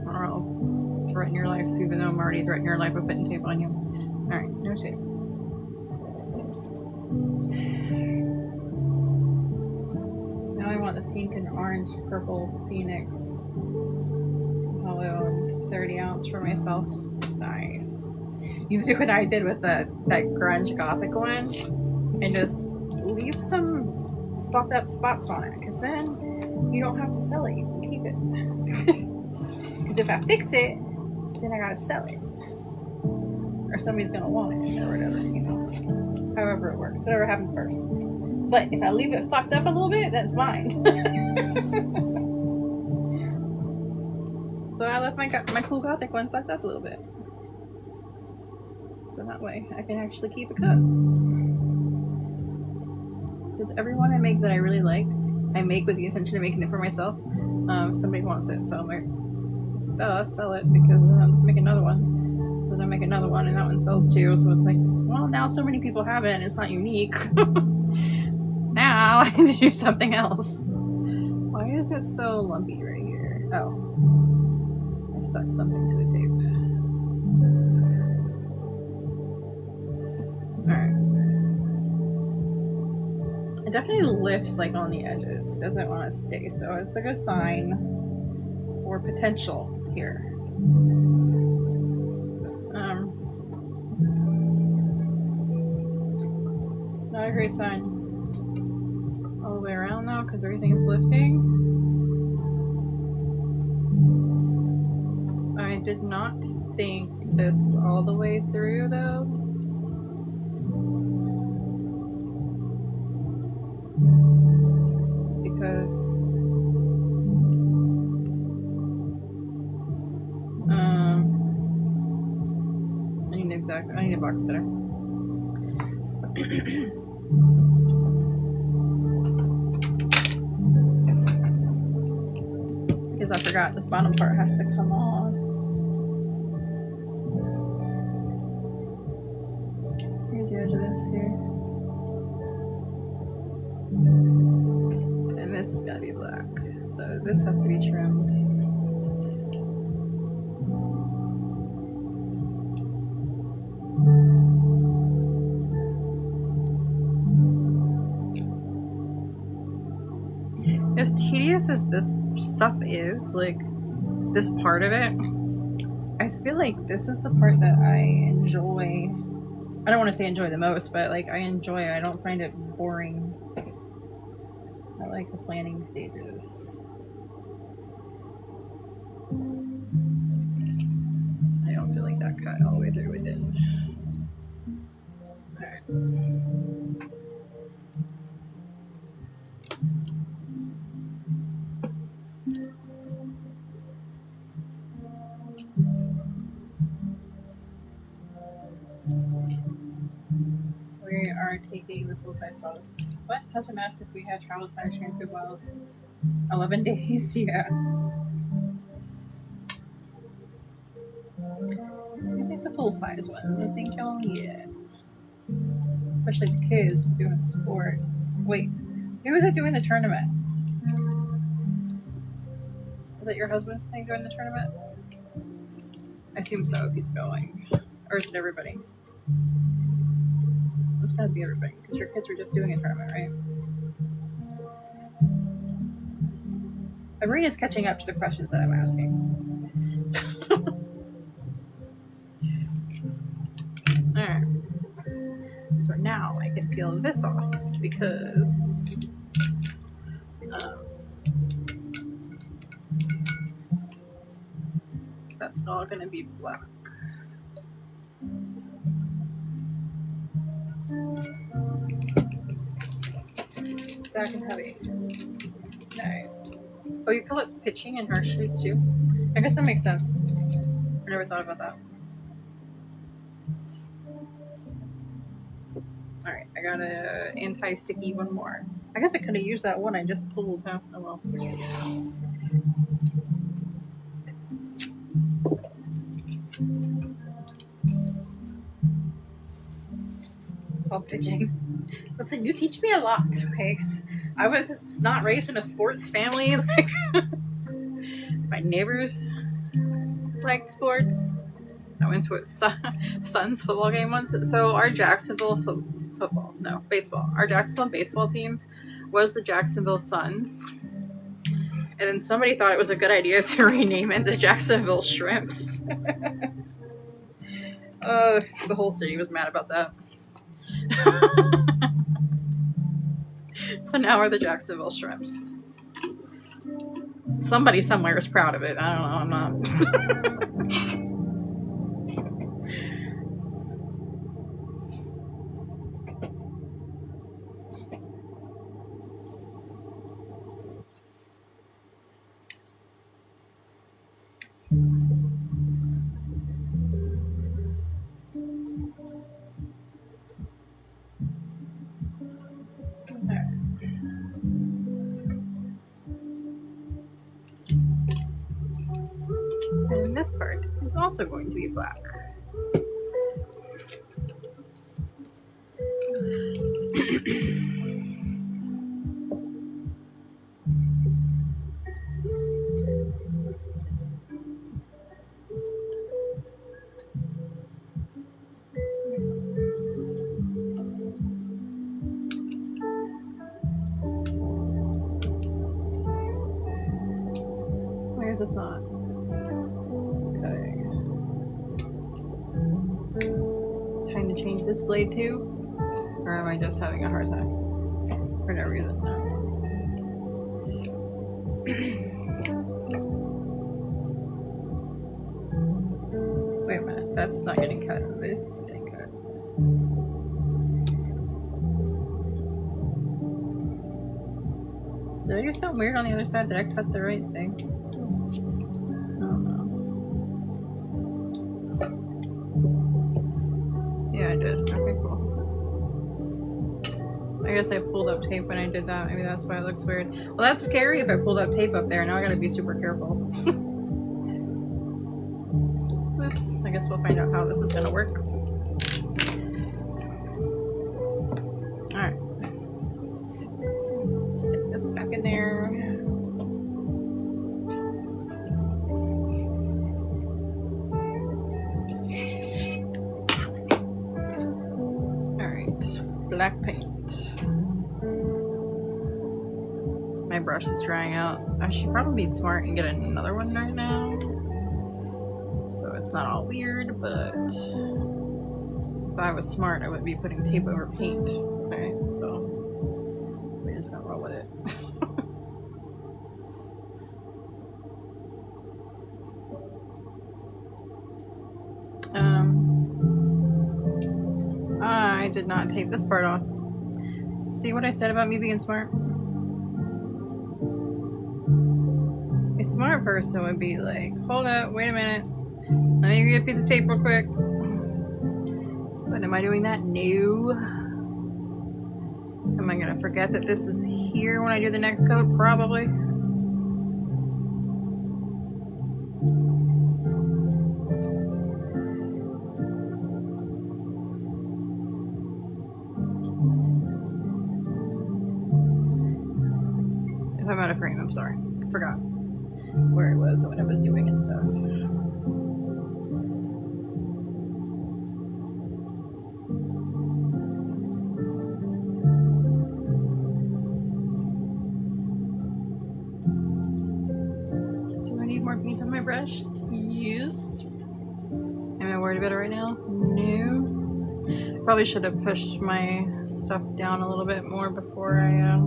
Or I'll threaten your life, even though I'm already threatening your life with putting tape on you. Alright, no tape. Now I want the pink and orange purple Phoenix Holo and 30 ounce for myself. Nice. You do what I did with that grunge gothic one and just leave some fucked up spots on it, because then you don't have to sell it, you can keep it. Because if I fix it, then I gotta sell it. Or somebody's gonna want it, or whatever, you know. However it works, whatever happens first. But if I leave it fucked up a little bit, that's fine. So I left my cool gothic one fucked up a little bit. So that way, I can actually keep a cut. Because every one I make that I really like, I make with the intention of making it for myself. Somebody wants it, so I'm like, duh, sell it, because then I'll make another one. Then I make another one, and that one sells too. So it's like, well, now so many people have it, and it's not unique. Now I can do something else. Why is it so lumpy right here? Oh, I stuck something to the tape. All right. It definitely lifts like on the edges. It doesn't want to stay, so it's a good sign for potential here. Not a great sign all the way around though, because everything is lifting. I did not think this all the way through though. Because I need a box cutter. forgot this bottom part has to come on. Here's the edge of this here. And this is gonna be black. So this has to be trimmed. As tedious as this stuff is, like this part of it, I feel like this is the part that I enjoy. I don't want to say enjoy the most, but like I enjoy it. I don't find it boring. I like the planning stages. I don't feel like that cut all the way through. It didn't. Alright. We are taking the full-size bottles. What? How's a mess if we had travel size shampoo bottles? 11 days, yeah. I think the full-size ones. I think you'll need it. Especially the kids doing sports. Wait, who was it doing the tournament? Is that your husband's thing doing the tournament? I assume so if he's going. Or is it everybody? It's gotta be everybody, because your kids were just doing a tournament, right? My brain is catching up to the questions that I'm asking. Alright. So now I can peel this off, because that's not gonna be black. Dark and heavy. Nice. Oh, you call it pitching in her shades too? I guess that makes sense. I never thought about that. Alright, I got a anti-sticky one more. I guess I could have used that one I just pulled, huh? Oh well. It's called pitching. Listen, you teach me a lot, okay? I was not raised in a sports family. Like, my neighbors liked sports. I went to a son's football game once. So our Jacksonville baseball. Our Jacksonville baseball team was the Jacksonville Suns. And then somebody thought it was a good idea to rename it the Jacksonville Shrimps. The whole city was mad about that. So now we're the Jacksonville Shrimps. Somebody somewhere is proud of it. I don't know. I'm not. And this part is also going to be black. Why is this not? Okay. Time to change this blade too? Or am I just having a hard time? For no reason. Wait a minute, that's not getting cut. This is getting cut. Did I do something weird on the other side? Did I cut the right thing? I don't know. Yeah, I did. Okay, cool. I guess I pulled up tape when I did that. Maybe that's why it looks weird. Well, that's scary if I pulled up tape up there. Now I gotta be super careful. Oops. I guess we'll find out how this is gonna work. Alright. Stick this back in there. Black paint. My brush is drying out. I should probably be smart and get another one right now, so it's not all weird, but if I was smart I wouldn't be putting tape over paint. Okay, so we're just gonna roll with it. I did not tape this part off. See what I said about me being smart? A smart person would be like, hold up, wait a minute. Let me get a piece of tape real quick. But am I doing that? No. Am I gonna forget that this is here when I do the next coat? Probably. If I'm out of frame, I'm sorry. Forgot where it was and what I was doing and stuff. Do I need more paint on my brush? Yes. Am I worried about it right now? No. Probably should have pushed my stuff down a little bit more before I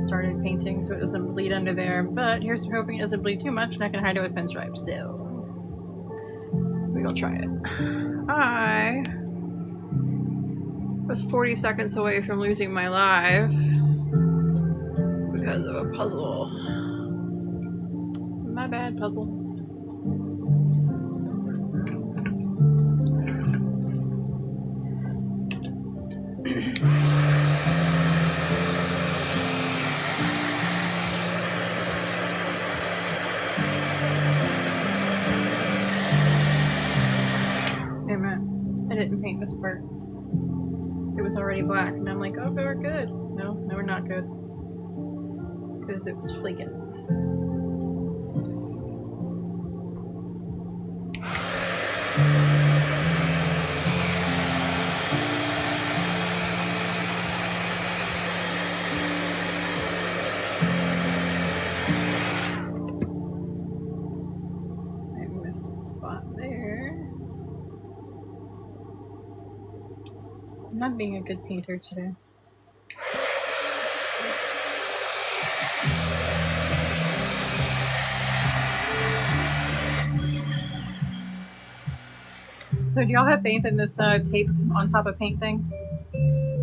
started painting so it doesn't bleed under there, but here's hoping it doesn't bleed too much and I can hide it with pinstripes, so we're gonna try it. I was 40 seconds away from losing my life because of a puzzle. My bad, puzzle. I didn't paint this part. It was already black, and I'm like, oh, we're good. No, we're not good. Because it was flaking. I missed a spot there. I'm not being a good painter today. So do y'all have faith in this tape on top of paint thing?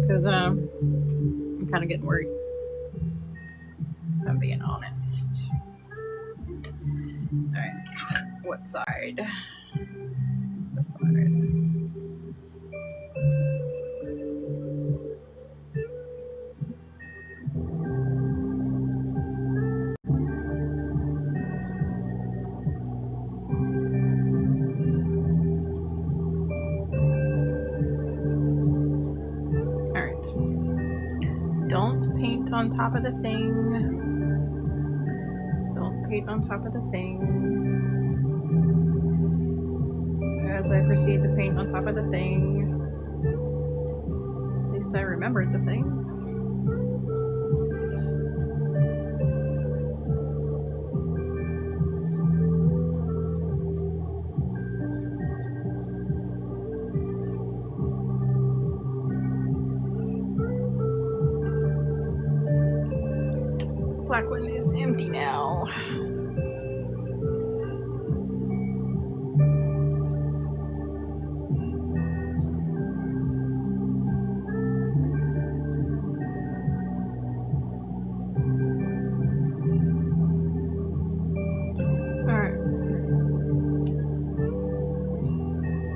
Because I'm kind of getting worried. If I'm being honest. Alright. What side? This side. Don't paint on top of the thing. Don't paint on top of the thing. As I proceed to paint on top of the thing. At least I remembered the thing. Black one is empty now. Alright.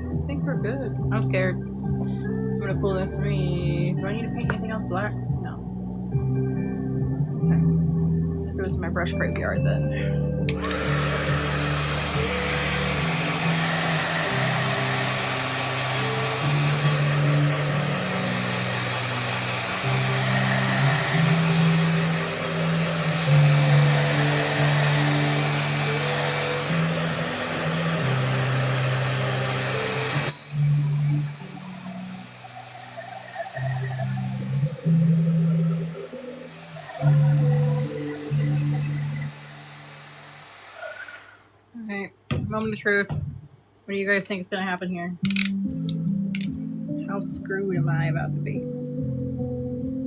I think we're good. I'm scared. I'm gonna pull this? Do I need to paint anything else black? No. Okay. Let's go to my brush graveyard then. Alright, moment of truth. What do you guys think is going to happen here? How screwed am I about to be?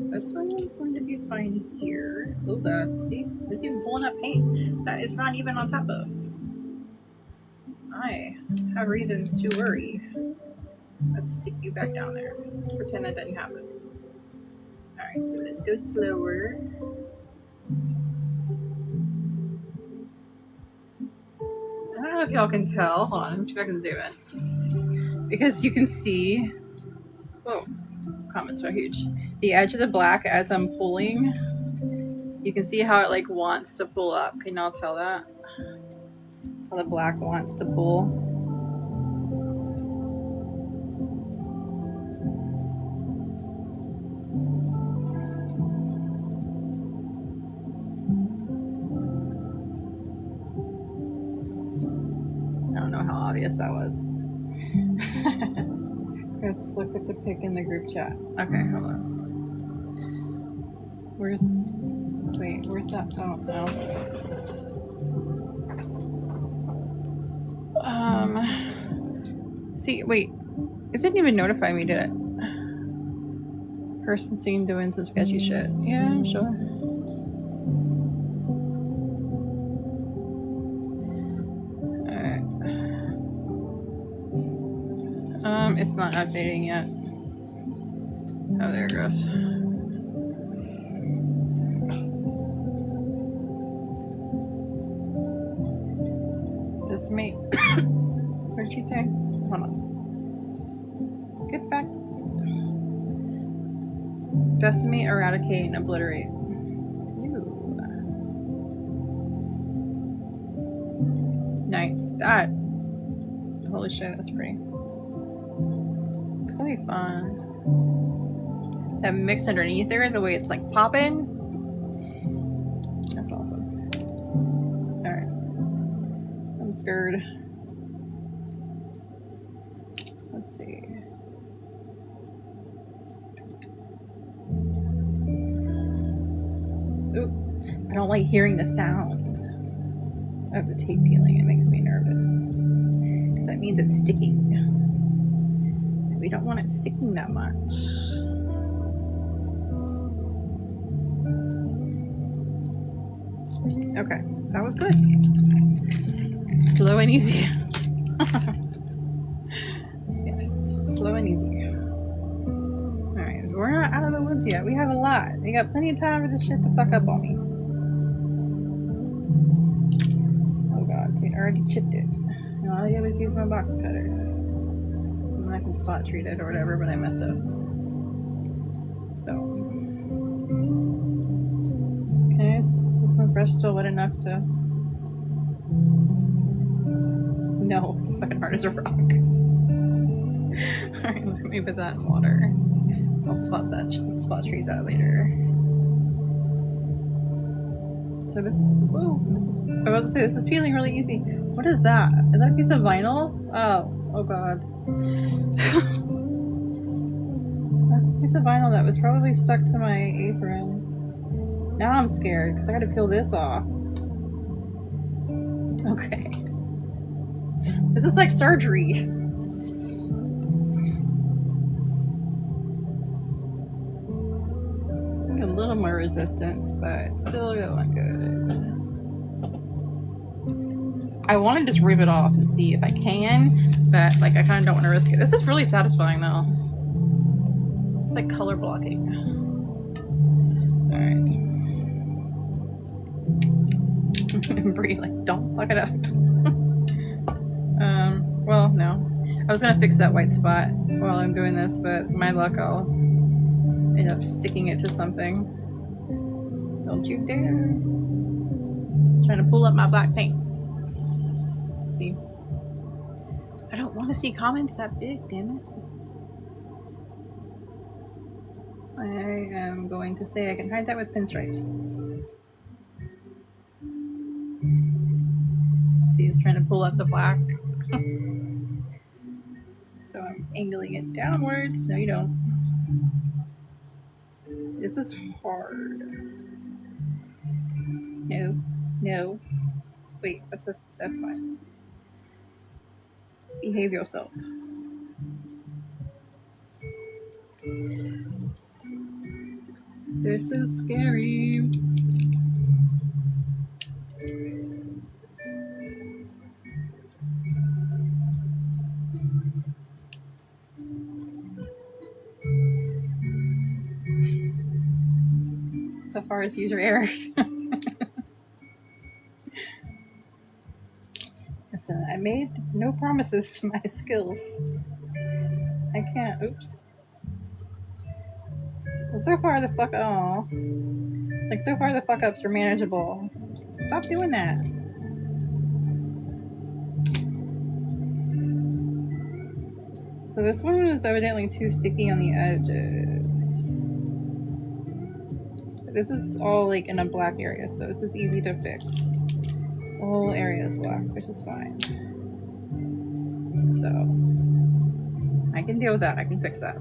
This one is going to be fine here. Oh god, see? It's even pulling up paint that is not even on top of. I have reasons to worry. Let's stick you back down there. Let's pretend that didn't happen. Alright, so let's go slower. I don't know if y'all can tell. Hold on, let me see if I can zoom in. Because you can see, whoa, comments are huge. The edge of the black as I'm pulling, you can see how it like wants to pull up. Can y'all tell that? How the black wants to pull. I don't know how obvious that was. Chris, look at the pic in the group chat. Okay, hold on. Where's that? Oh, no. See, wait. It didn't even notify me, did it? Person seen doing some sketchy shit. Yeah, I'm sure. It's not updating yet. Oh, there it goes. This mate. What did she say? Hold on. Get back. Decimate, eradicate, and obliterate. Ew. Nice. That. Holy shit, that's pretty. It's gonna be fun. That mix underneath there, the way it's like popping. That's awesome. Alright. I'm scared. Let's see. Ooh. I don't like hearing the sound of the tape peeling. It makes me nervous. Because that means it's sticking. We don't want it sticking that much. Okay, that was good. Slow and easy. Yes, slow and easy. Alright, we're not out of the woods yet. We have a lot. We got plenty of time for this shit to fuck up on me. Oh god, see, I already chipped it. And all I did was use my box cutter. I can spot treat it or whatever, but I messed up. So, okay, is my brush still wet enough to? No, it's fucking hard as a rock. Alright, let me put that in water. I'll spot treat that later. So this is, whoa, I was about to say, this is peeling really easy. What is that? Is that a piece of vinyl? Oh god. That's a piece of vinyl that was probably stuck to my apron. Now I'm scared because I gotta peel this off. Okay. This is like surgery. A little more resistance, but still going good. I want to just rip it off and see if I can, but like I kind of don't want to risk it. This is really satisfying though. It's like color blocking. All right. And Bree, like, don't fuck it up. Well, no. I was gonna fix that white spot while I'm doing this, but my luck, I'll end up sticking it to something. Don't you dare. Trying to pull up my black paint. See? I don't want to see comments that big, damn it. I am going to say I can hide that with pinstripes. See, it's trying to pull up the black. So I'm angling it downwards. No, you don't. This is hard. No, no. Wait, that's fine. Behave yourself. This is scary. So far as user error. Listen, I made no promises to my skills. I can't. Oops. Well, so far the fuck. Oh, like so far the fuck ups are manageable. Stop doing that. So this one is evidently too sticky on the edges. This is all like in a black area, so this is easy to fix. The whole area is black, which is fine. So I can deal with that. I can fix that.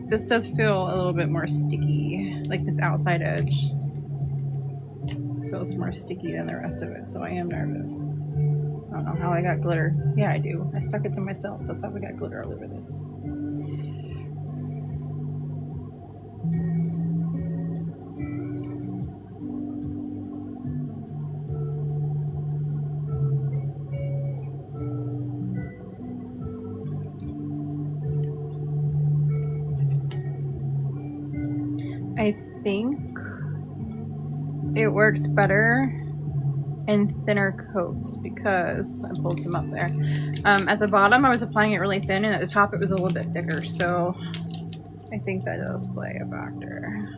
This does feel a little bit more sticky, like this outside edge feels more sticky than the rest of it, so I am nervous. I don't know how I got glitter. Yeah, I do. I stuck it to myself. That's how we got glitter all over this. I think it works better in thinner coats because I pulled some up there. At the bottom I was applying it really thin, and at the top it was a little bit thicker, so I think that does play a factor.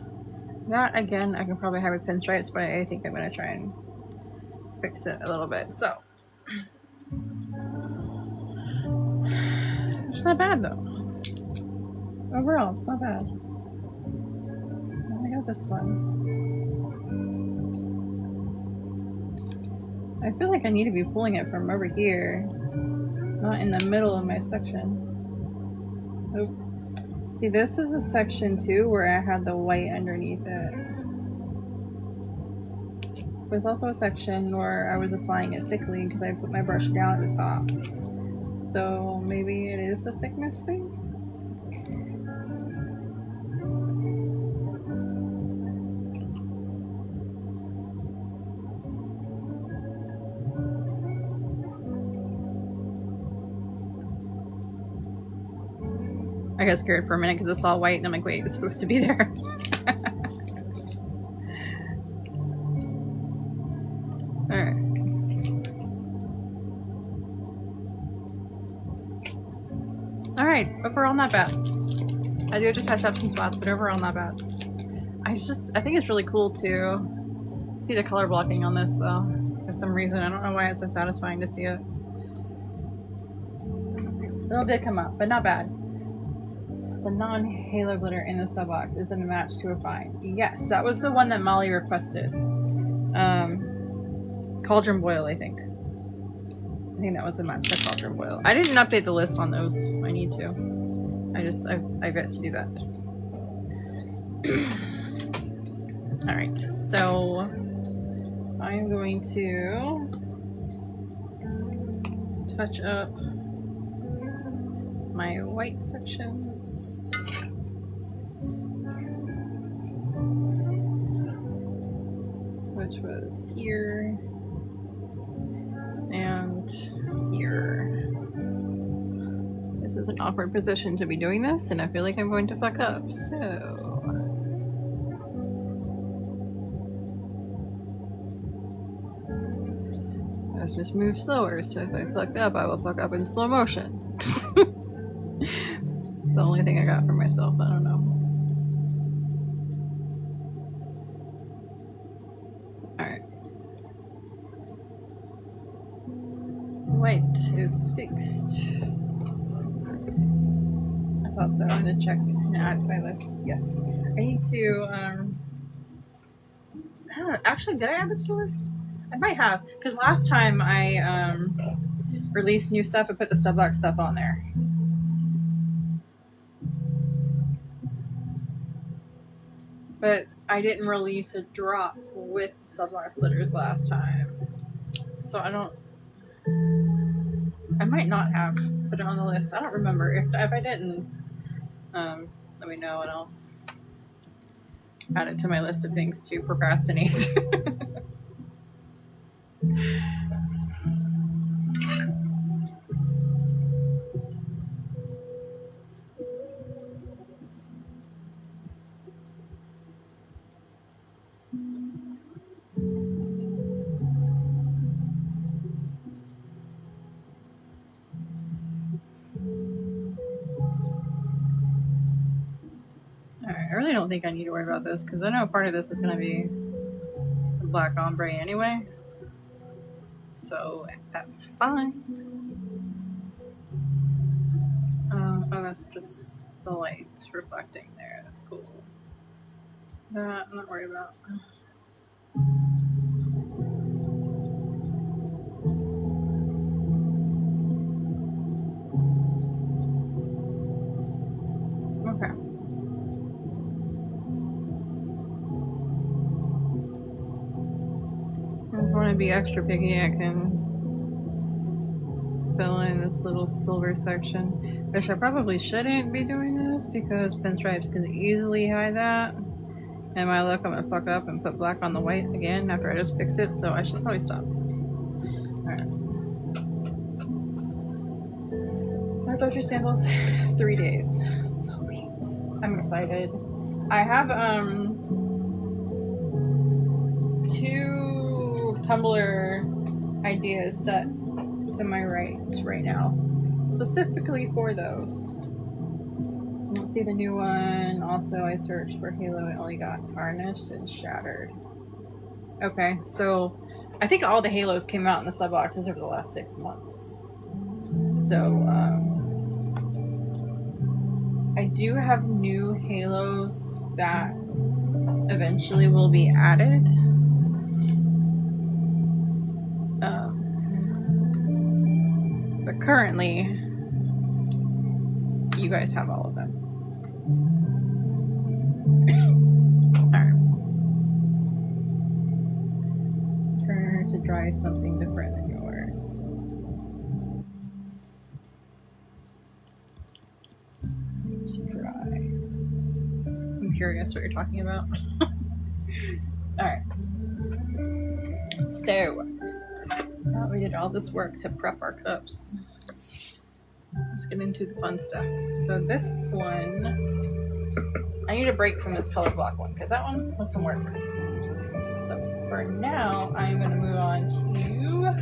That again I can probably have with pinstripes, but I think I'm going to try and fix it a little bit. So it's not bad though. Overall it's not bad. I got this one. I feel like I need to be pulling it from over here, not in the middle of my section. Nope. See, this is a section too where I had the white underneath it. There's also a section where I was applying it thickly because I put my brush down at the top. So maybe it is the thickness thing? I got scared for a minute because it's all white and I'm like, wait, it's supposed to be there. Alright. Alright, overall not bad. I do have to touch up some spots, but overall not bad. I think it's really cool to see the color blocking on this though. For some reason, I don't know why it's so satisfying to see it. It all did come up, but not bad. The non-halo glitter in the sub box isn't a match to a fine. Yes, that was the one that Molly requested. Cauldron Boil, I think. I think that was a match to Cauldron Boil. I didn't update the list on those. I need to. I've yet to do that. Alright, so I'm going to touch up my white sections. Which was here and here. This is an awkward position to be doing this, and I feel like I'm going to fuck up, so. let's just move slower, so if I fuck up, I will fuck up in slow motion. It's the only thing I got for myself, I don't know. Alright. White is fixed. I thought so. I'm gonna check and add to my list. Yes. I need to, I don't know. Actually, did I add this to the list? I might have. Because last time I released new stuff, I put the Stubbox stuff on there. But I didn't release a drop with Stubbox litters last time. So I don't... I might not have put it on the list. I don't remember. If I didn't, let me know and I'll add it to my list of things to procrastinate. I really don't think I need to worry about this because I know part of this is going to be the black ombre anyway. So that's fine. Oh, that's just the light reflecting there. That's cool. That I'm not worried about. Okay. If I want to be extra picky, I can fill in this little silver section, which I probably shouldn't be doing this because pinstripes can easily hide that. And my luck, I'm gonna fuck up and put black on the white again after I just fixed it, so I should probably stop. Alright. My Dodger samples, 3 days. Sweet. I'm excited. I have 2 Tumblr ideas set to my right now, specifically for those. Let's see the new one. Also, I searched for Halo and only got tarnished and shattered. Okay, so I think all the Halos came out in the sub boxes over the last 6 months. So I do have new Halos that eventually will be added. But currently, you guys have all of them. Alright. Turn to dry something different than yours. To dry. I'm curious what you're talking about. Alright. So, now we did all this work to prep our cups. Let's get into the fun stuff. So this one, I need a break from this color block one because that one doesn't work. So for now, I'm going to move on to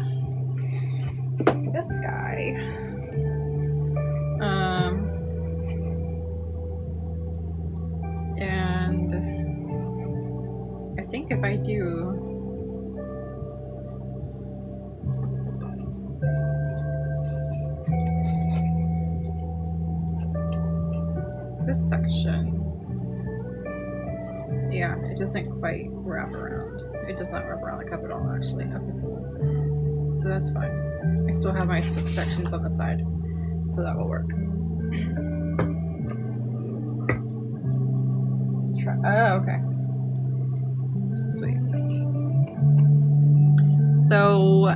this guy. And I think if I do this section, yeah, it doesn't quite wrap around. It does not wrap around the cup at all, actually. Okay. So that's fine. I still have my sections on the side, so that will work. Let's try. Oh, okay. Sweet. So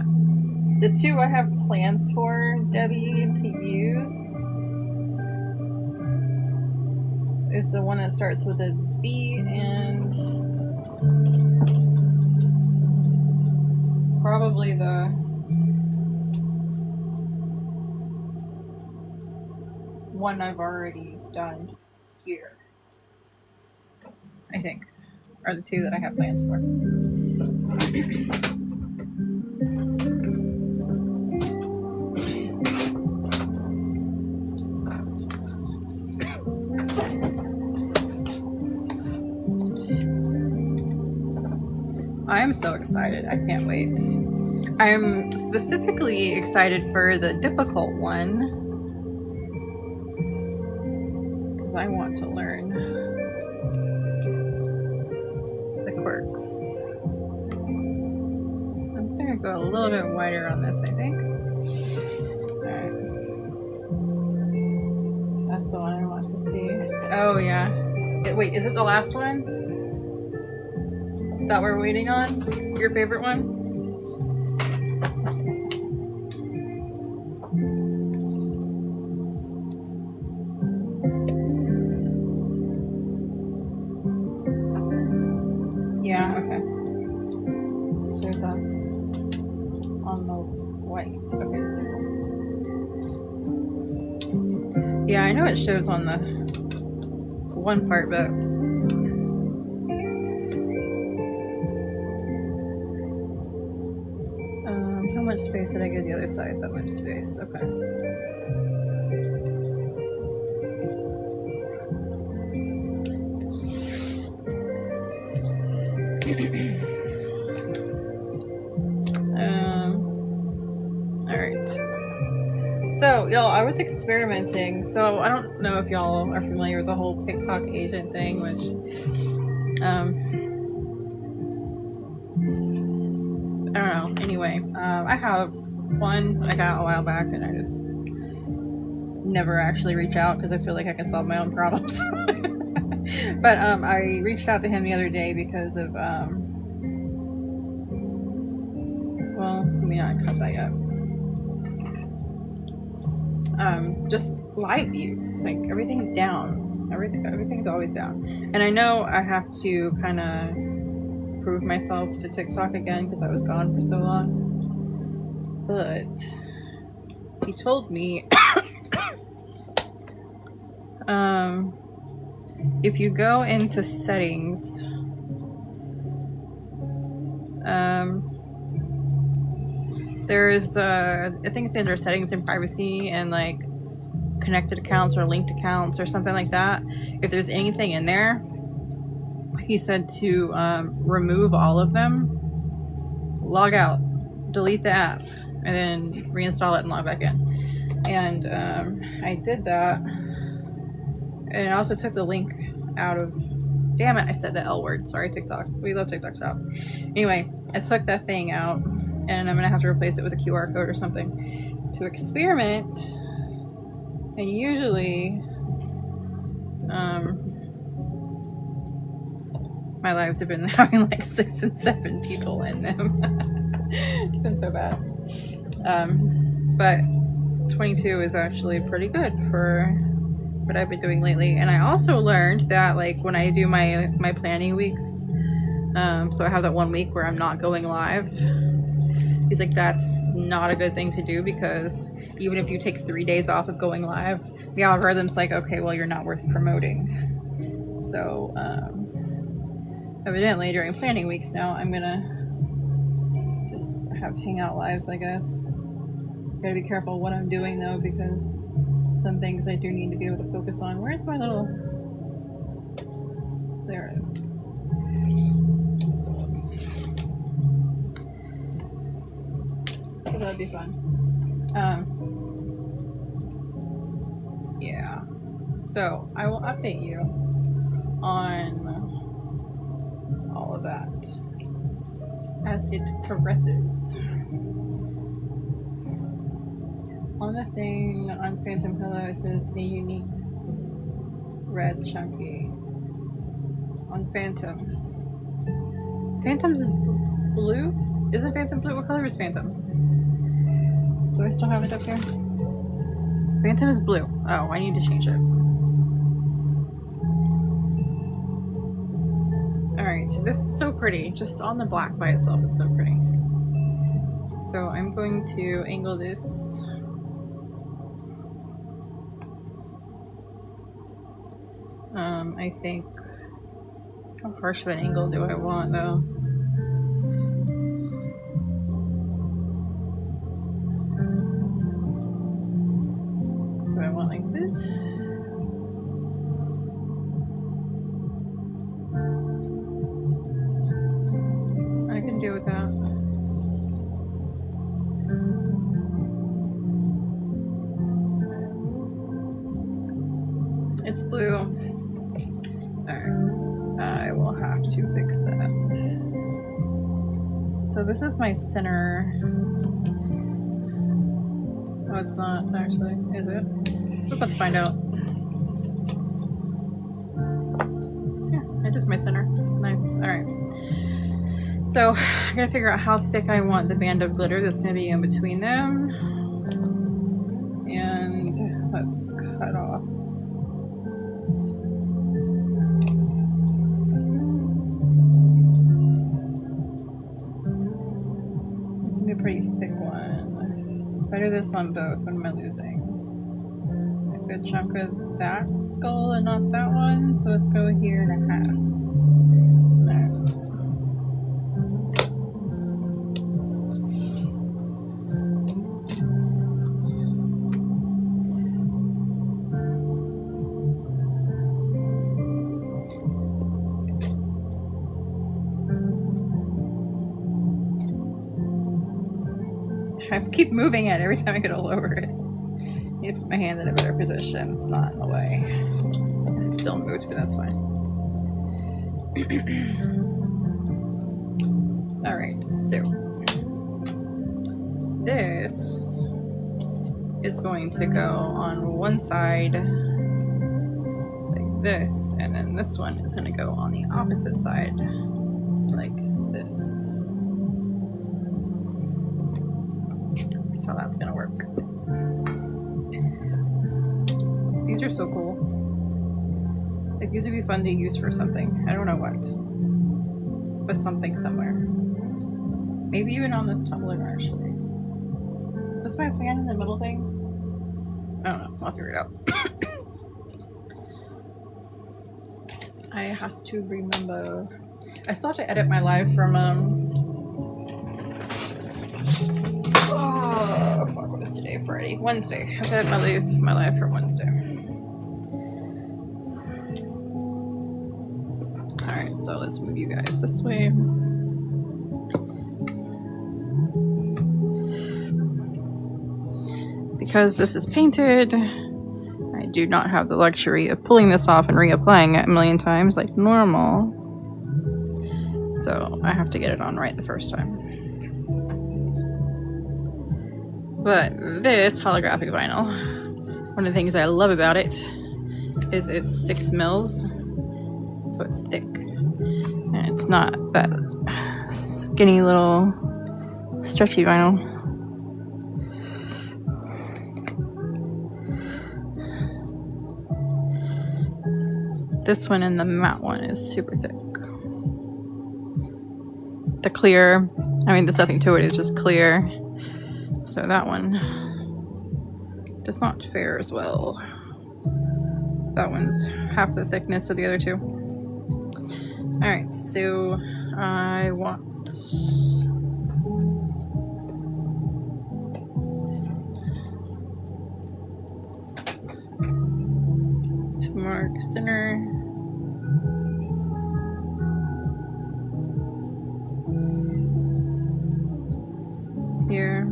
the 2 I have plans for Debbie to use is the one that starts with a B and probably the one I've already done here, I think, are the 2 that I have plans for. I'm so excited. I can't wait. I'm specifically excited for the difficult one because I want to learn the quirks. I'm gonna go a little bit wider on this, I think. Alright. That's the one I want to see. Oh yeah. Wait, is it the last one that we're waiting on? Your favorite one? Yeah, okay. Shows up on the white. Okay. Yeah, I know it shows on the one part, but how much space did I give the other side? That much space. Okay. Alright. So, y'all, I was experimenting. So, I don't know if y'all are familiar with the whole TikTok agent thing, which, I don't know. Anyway, I have one I got a while back, and I just never actually reach out because I feel like I can solve my own problems. But I reached out to him the other day because of well, let me not cut that yet. Just live views, like everything's down. Everything's always down. And I know I have to kind of prove myself to TikTok again because I was gone for so long. But he told me if you go into settings, there's I think it's under settings and privacy and like connected accounts or linked accounts or something like that. If there's anything in there, he said to remove all of them, log out, delete the app, and then reinstall it and log back in. And I did that, and I also took the link out of, damn it, I said the L word, sorry TikTok, we love TikTok shop. Anyway, I took that thing out, and I'm gonna have to replace it with a QR code or something to experiment. And usually my lives have been having like 6 and 7 people in them. It's been so bad. But 22 is actually pretty good for what I've been doing lately. And I also learned that like when I do my planning weeks, so I have that 1 week where I'm not going live, he's like, that's not a good thing to do because even if you take 3 days off of going live, the algorithm's like, okay, well, you're not worth promoting. So evidently during planning weeks now, I'm gonna just have hangout lives, I guess. Gotta be careful what I'm doing though, because some things I do need to be able to focus on. Where's my little, there it is. So that'd be fun. Yeah. So I will update you on all of that as it progresses. On the thing on Phantom Pillow, it says the unique red chunky. On Phantom. Phantom's blue? Isn't Phantom blue? What color is Phantom? Do I still have it up here? Phantom is blue. Oh, I need to change it. Alright, this is so pretty. Just on the black by itself, it's so pretty. So I'm going to angle this. I think, how harsh of an angle do I want though? Do I want like this? I do with that? It's blue. Alright. I will have to fix that. So this is my center. Oh, it's not actually, is it? Let's find out. Yeah, it is my center. Nice. Alright. So I gotta figure out how thick I want the band of glitter that's gonna be in between them. And let's cut off. This will be a pretty thick one. If I do this on both, what am I losing? A good chunk of that skull and not that one. So let's go here and a half. I keep moving it every time I go to lower it. I need to put my hand in a better position. It's not in the way. It still moves, but that's fine. Alright, so this is going to go on one side like this, and then this one is going to go on the opposite side like this. How that's gonna work. These are so cool. Like, these would be fun to use for something. I don't know what. But something somewhere. Maybe even on this tumbler, actually. Was my fan in the middle things? I don't know. I'll figure it out. I have to remember. I still have to edit my live from oh fuck, what is today? Friday? Wednesday. I've had my live for Wednesday. Alright, so let's move you guys this way. Because this is painted, I do not have the luxury of pulling this off and reapplying it a million times like normal. So I have to get it on right the first time. But this holographic vinyl, one of the things I love about it is it's 6 mils, so it's thick. And it's not that skinny little stretchy vinyl. This one and the matte one is super thick. The clear, I mean there's nothing to it, it's just clear. So that one does not fare as well. That one's half the thickness of the other two. Alright, so I want to mark center. Here.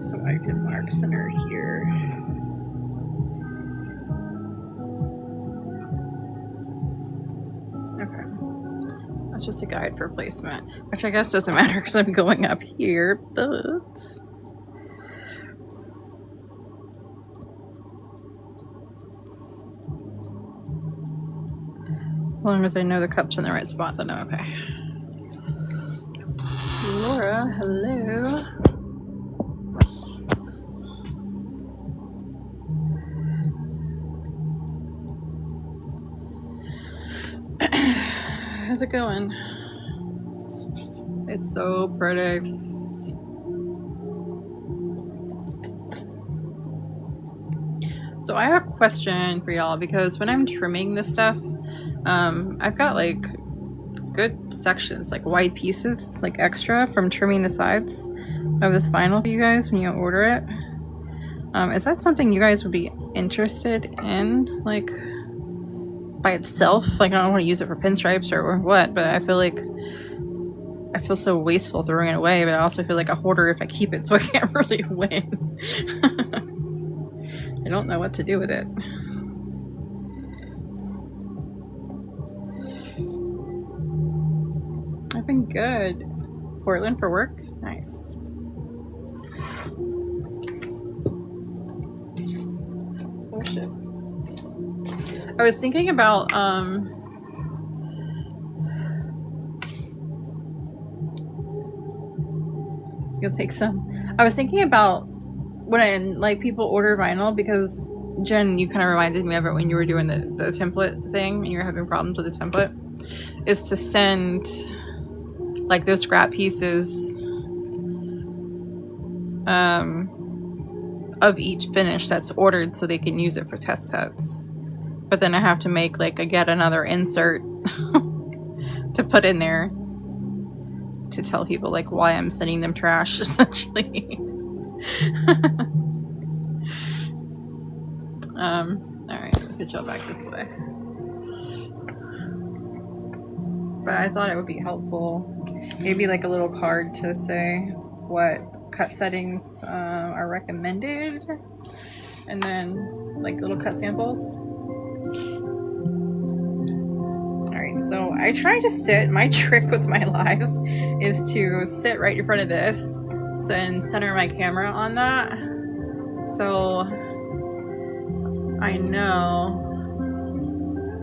So I can mark center here. Okay. That's just a guide for placement, which I guess doesn't matter because I'm going up here, but as long as I know the cup's in the right spot, then I'm okay. Laura, hello. How's it going? It's so pretty. So I have a question for y'all, because when I'm trimming this stuff, I've got like good sections, like wide pieces, like extra from trimming the sides of this vinyl for you guys when you order it. Is that something you guys would be interested in? Like, by itself. Like, I don't want to use it for pinstripes or what, but I feel like I feel so wasteful throwing it away, but I also feel like a hoarder if I keep it, so I can't really win. I don't know what to do with it. I've been good. Portland for work? Nice. Oh shit. I was thinking about you'll take some. I was thinking about when like people order vinyl, because Jen, you kind of reminded me of it when you were doing the template thing and you were having problems with the template, is to send like those scrap pieces of each finish that's ordered so they can use it for test cuts. But then I have to make like yet another insert to put in there to tell people like why I'm sending them trash, essentially. Alright, let's get y'all back this way. But I thought it would be helpful, maybe like a little card to say what cut settings are recommended, and then like little cut samples. Alright, so I try to sit, my trick with my lives is to sit right in front of this and center my camera on that, so I know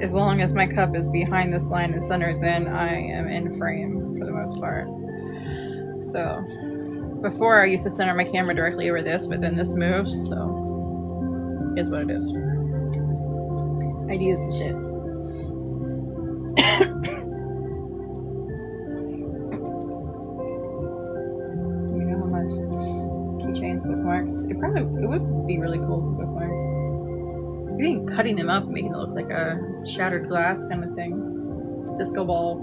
as long as my cup is behind this line and centered, then I am in frame for the most part. So before I used to center my camera directly over this, but then this moves, so here's what it is. Ideas and shit. You know how much keychains, bookmarks? It would be really cool for bookmarks. I think cutting them up, making it look like a shattered glass kind of thing. Disco ball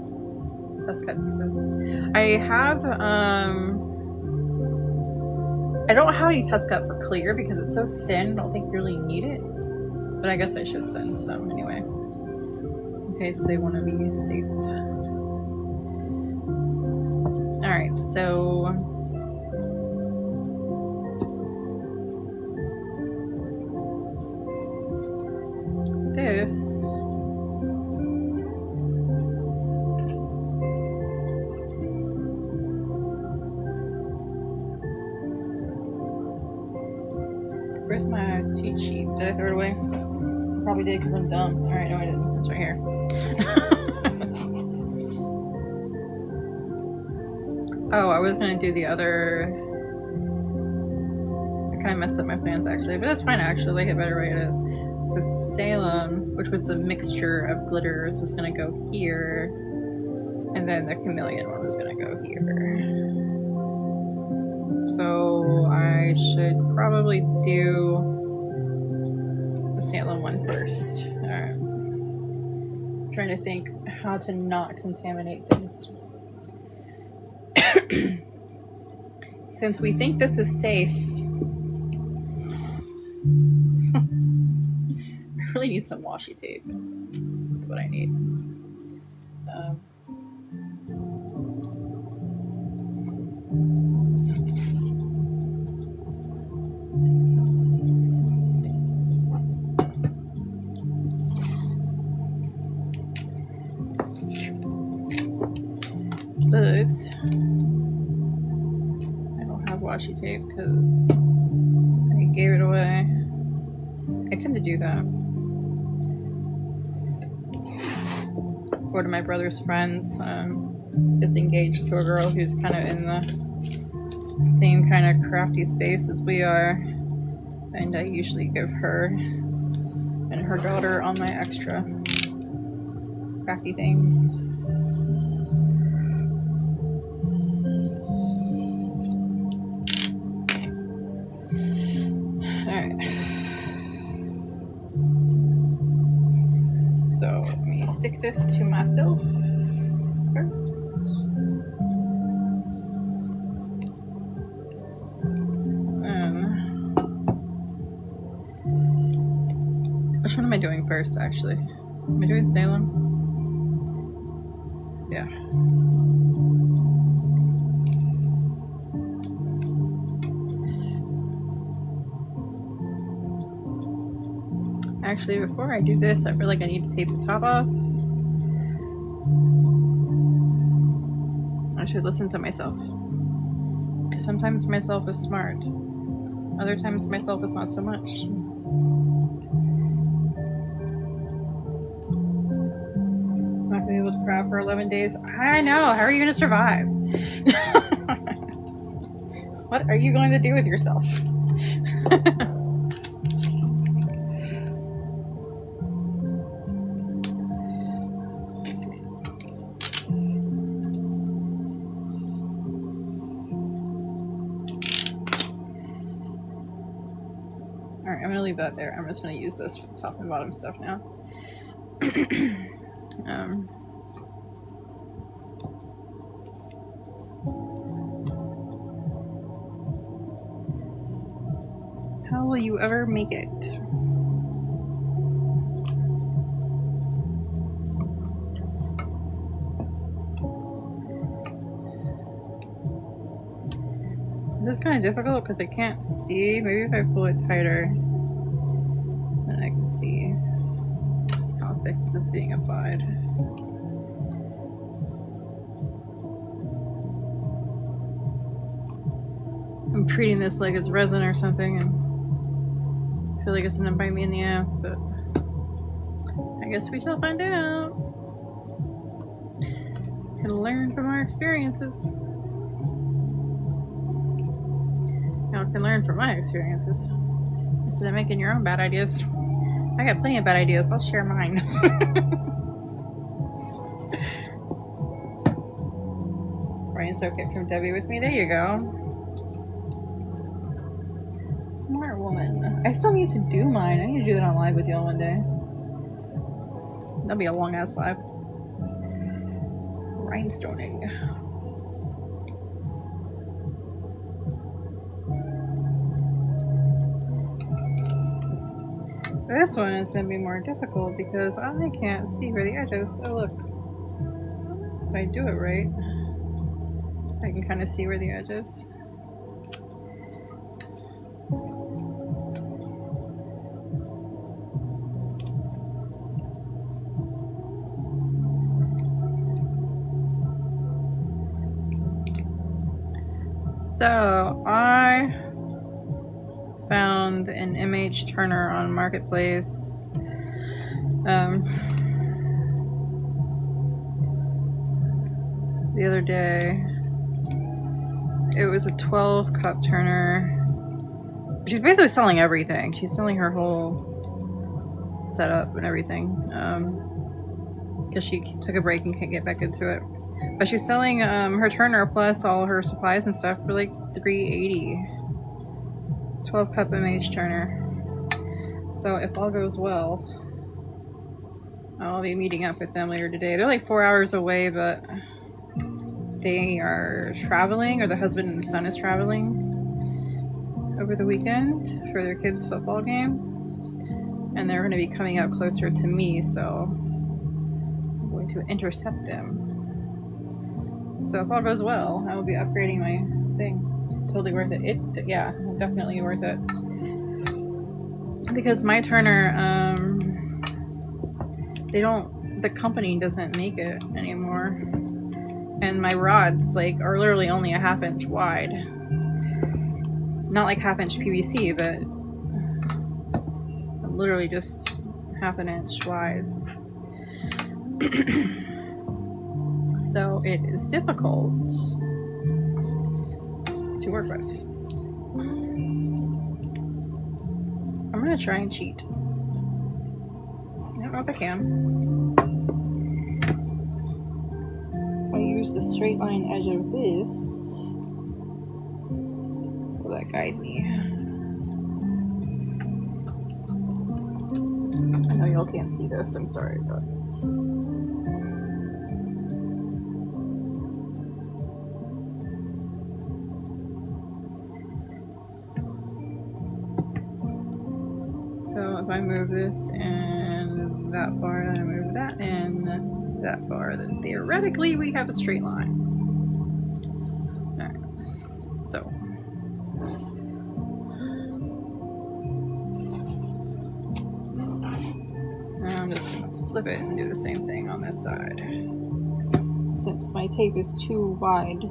test cut pieces. I have I don't have any test cut for clear because it's so thin. I don't think you really need it, but I guess I should send some anyway, in case they want to be safe. All right, so this where's my cheat sheet? Did I throw it away? Probably did because I'm dumb. Alright, no I didn't. It's right here. Oh, I was gonna do the other. I kind of messed up my plans actually, but that's fine actually. I like it better the way it is. So Salem, which was the mixture of glitters, was gonna go here, and then the chameleon one was gonna go here. So I should probably do the Salem one first. Alright. I'm trying to think how to not contaminate things. Since we think this is safe, I really need some washi tape. That's what I need. But I don't have washi tape because I gave it away. I tend to do that. One of my brother's friends is engaged to a girl who's kind of in the same kind of crafty space as we are, and I usually give her and her daughter all my extra crafty things. So let me stick this to myself first. Which one am I doing first, actually? Am I doing Salem? Yeah. Actually, before I do this, I feel like I need to tape the top off. I should listen to myself. Because sometimes myself is smart. Other times myself is not so much. I'm not gonna be able to craft for 11 days. I know, how are you gonna survive? What are you going to do with yourself? Alright, I'm gonna leave that there. I'm just gonna use this for the top and bottom stuff now. How will you ever make it? This is kind of difficult because I can't see. Maybe if I pull it tighter, then I can see how thick this is being applied. I'm treating this like it's resin or something, and I feel like it's gonna bite me in the ass, but I guess we shall find out. Can learn from our experiences. Y'all can learn from my experiences instead of making your own bad ideas. I got plenty of bad ideas. I'll share mine. Rain soak it from Debbie with me. There you go. Smart woman. I still need to do mine. I need to do it on live with y'all one day. That'll be a long ass live. Rhinestoning. This one is going to be more difficult because I can't see where the edge is. Oh look. If I do it right, I can kind of see where the edge is. So I found an MH Turner on Marketplace. The other day. It was a 12 cup turner. She's basically selling everything. She's selling her whole setup and everything. Because she took a break and can't get back into it. But she's selling her turner plus all her supplies and stuff for like $380. 12 cup MH turner. So if all goes well, I'll be meeting up with them later today. They're like 4 hours away, but they are traveling, or the husband and son is traveling over the weekend for their kids' football game. And they're going to be coming out closer to me, so I'm going to intercept them. So if all goes well, I will be upgrading my thing. Totally worth it. Yeah, definitely worth it. Because my turner, the company doesn't make it anymore. And my rods, like, are literally only a 1/2 inch wide. Not like 1/2 inch PVC, but literally just 1/2 inch wide. So it is difficult to work with. I'm gonna try and cheat. I don't know if I can. I use the straight line edge of this. Will that guide me? I know y'all can't see this, I'm sorry, but So if I move this and that far, then I move that and that far, then theoretically we have a straight line. Alright, so. Now I'm just gonna flip it and do the same thing on this side. Since my tape is too wide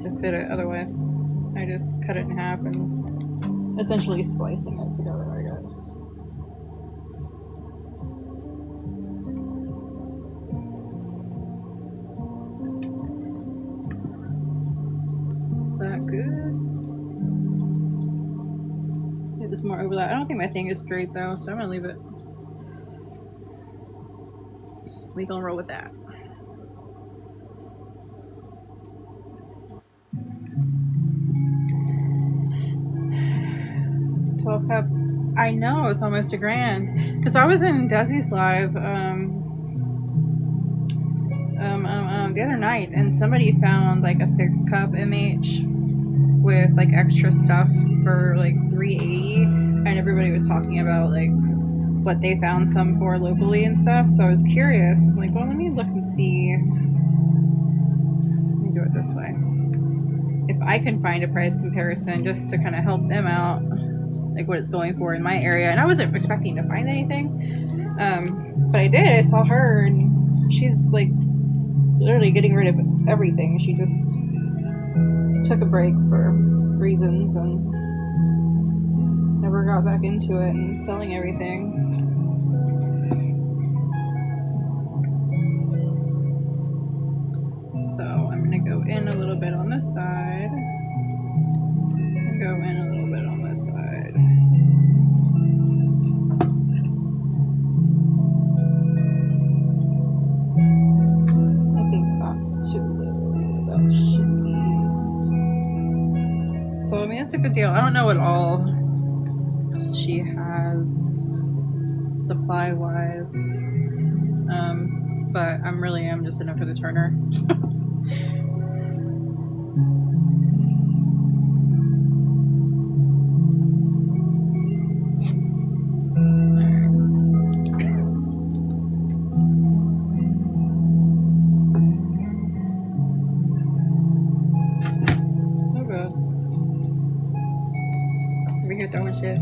to fit it, otherwise I just cut it in half and essentially splicing it together, I guess. Is that good? It was more overlap. I don't think my thing is straight though, so I'm gonna leave it. We gonna roll with that. 12 cup. I know, it's almost $1,000. Because I was in Desi's live the other night, and somebody found like a 6 cup MH with like extra stuff for like $380, and everybody was talking about like what they found some for locally and stuff. So I was curious. I'm like, well, let me look and see. Let me do it this way. If I can find a price comparison just to kind of help them out, like what it's going for in my area. And I wasn't expecting to find anything, but I did. I saw her, and she's like literally getting rid of everything. She just took a break for reasons and never got back into it and selling everything. So I'm gonna go in a little bit on this side and go in a little bit on this side. I think that's too little. That should be. So I mean, it's a good deal. I don't know what all she has supply wise, but I'm just in it for the Turner. Oh god. Over here throwing shit.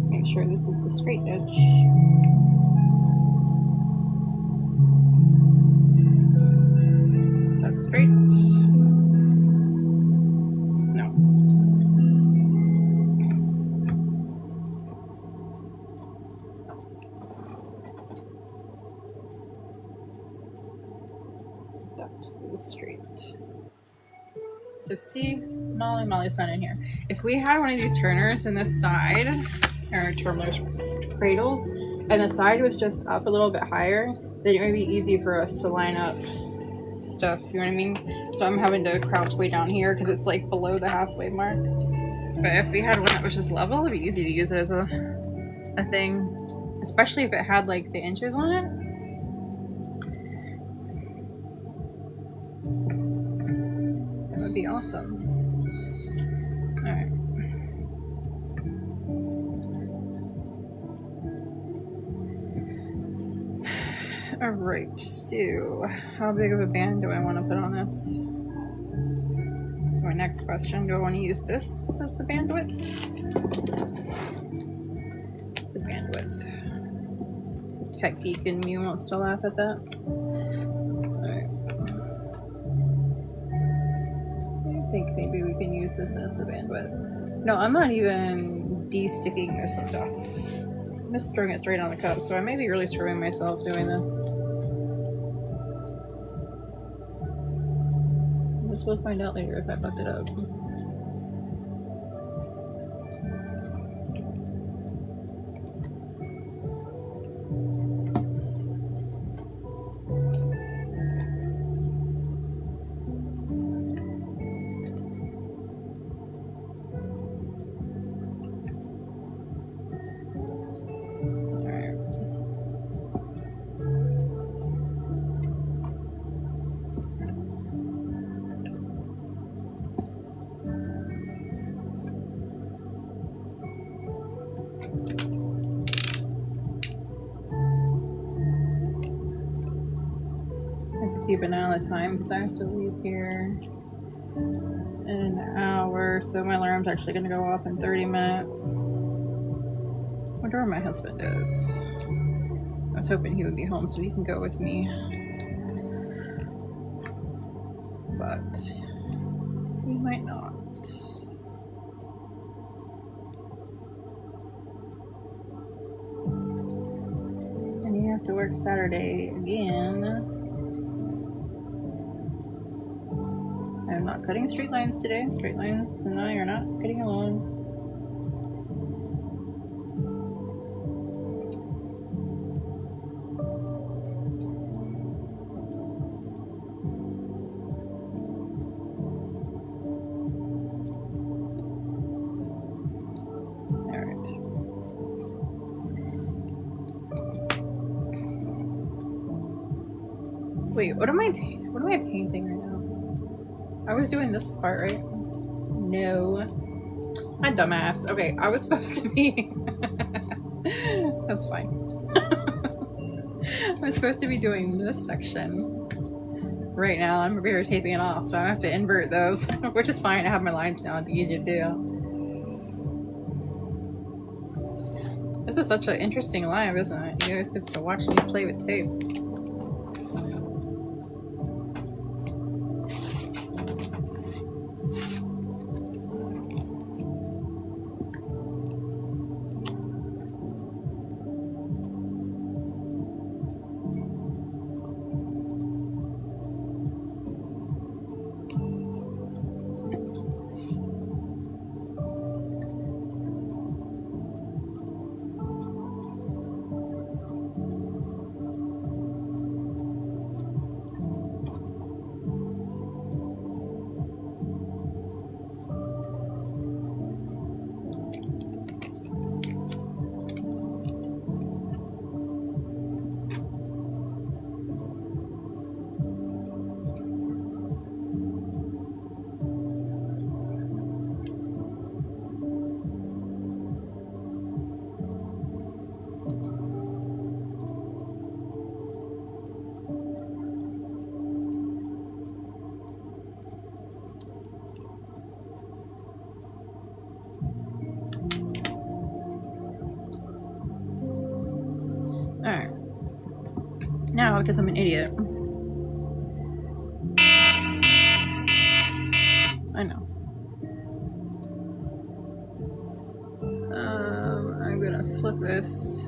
Make sure this is the straight edge. Is that straight? No. That is straight. So see, Molly's not in here. If we had one of these turners in this side, or turners, cradles, and the side was just up a little bit higher, then it would be easy for us to line up stuff, you know what I mean? So I'm having to crouch way down here because it's like below the halfway mark. But if we had one that was just level, it'd be easy to use it as a thing, especially if it had like the inches on it. That would be awesome. Alright. Alright, so how big of a band do I want to put on this? That's my next question. Do I want to use this as the bandwidth? The bandwidth. The tech geek in me wants to laugh at that. Alright. I think maybe we can use this as the bandwidth. No, I'm not even de-sticking this stuff. I'm just throwing it straight on the cup, so I may be really screwing myself doing this. I guess we'll find out later if I fucked it up. keep an eye on the time because I have to leave here in an hour. So my alarm's actually going to go off in 30 minutes. I wonder where my husband is. I was hoping he would be home so he can go with me. But he might not. And he has to work Saturday again. I'm not cutting straight lines today. Straight lines and I are not getting along. Wait, what am I painting right now? I was doing this part, right? No. My dumbass. Okay, I was supposed to be... That's fine. I was supposed to be doing this section right now. I'm over here taping it off, so I have to invert those, which is fine. I have my lines now. It'd be easy to do. This is such an interesting live, isn't it? You guys get to watch me play with tape. Alright. Now, because I'm an idiot. I know. I'm gonna flip this.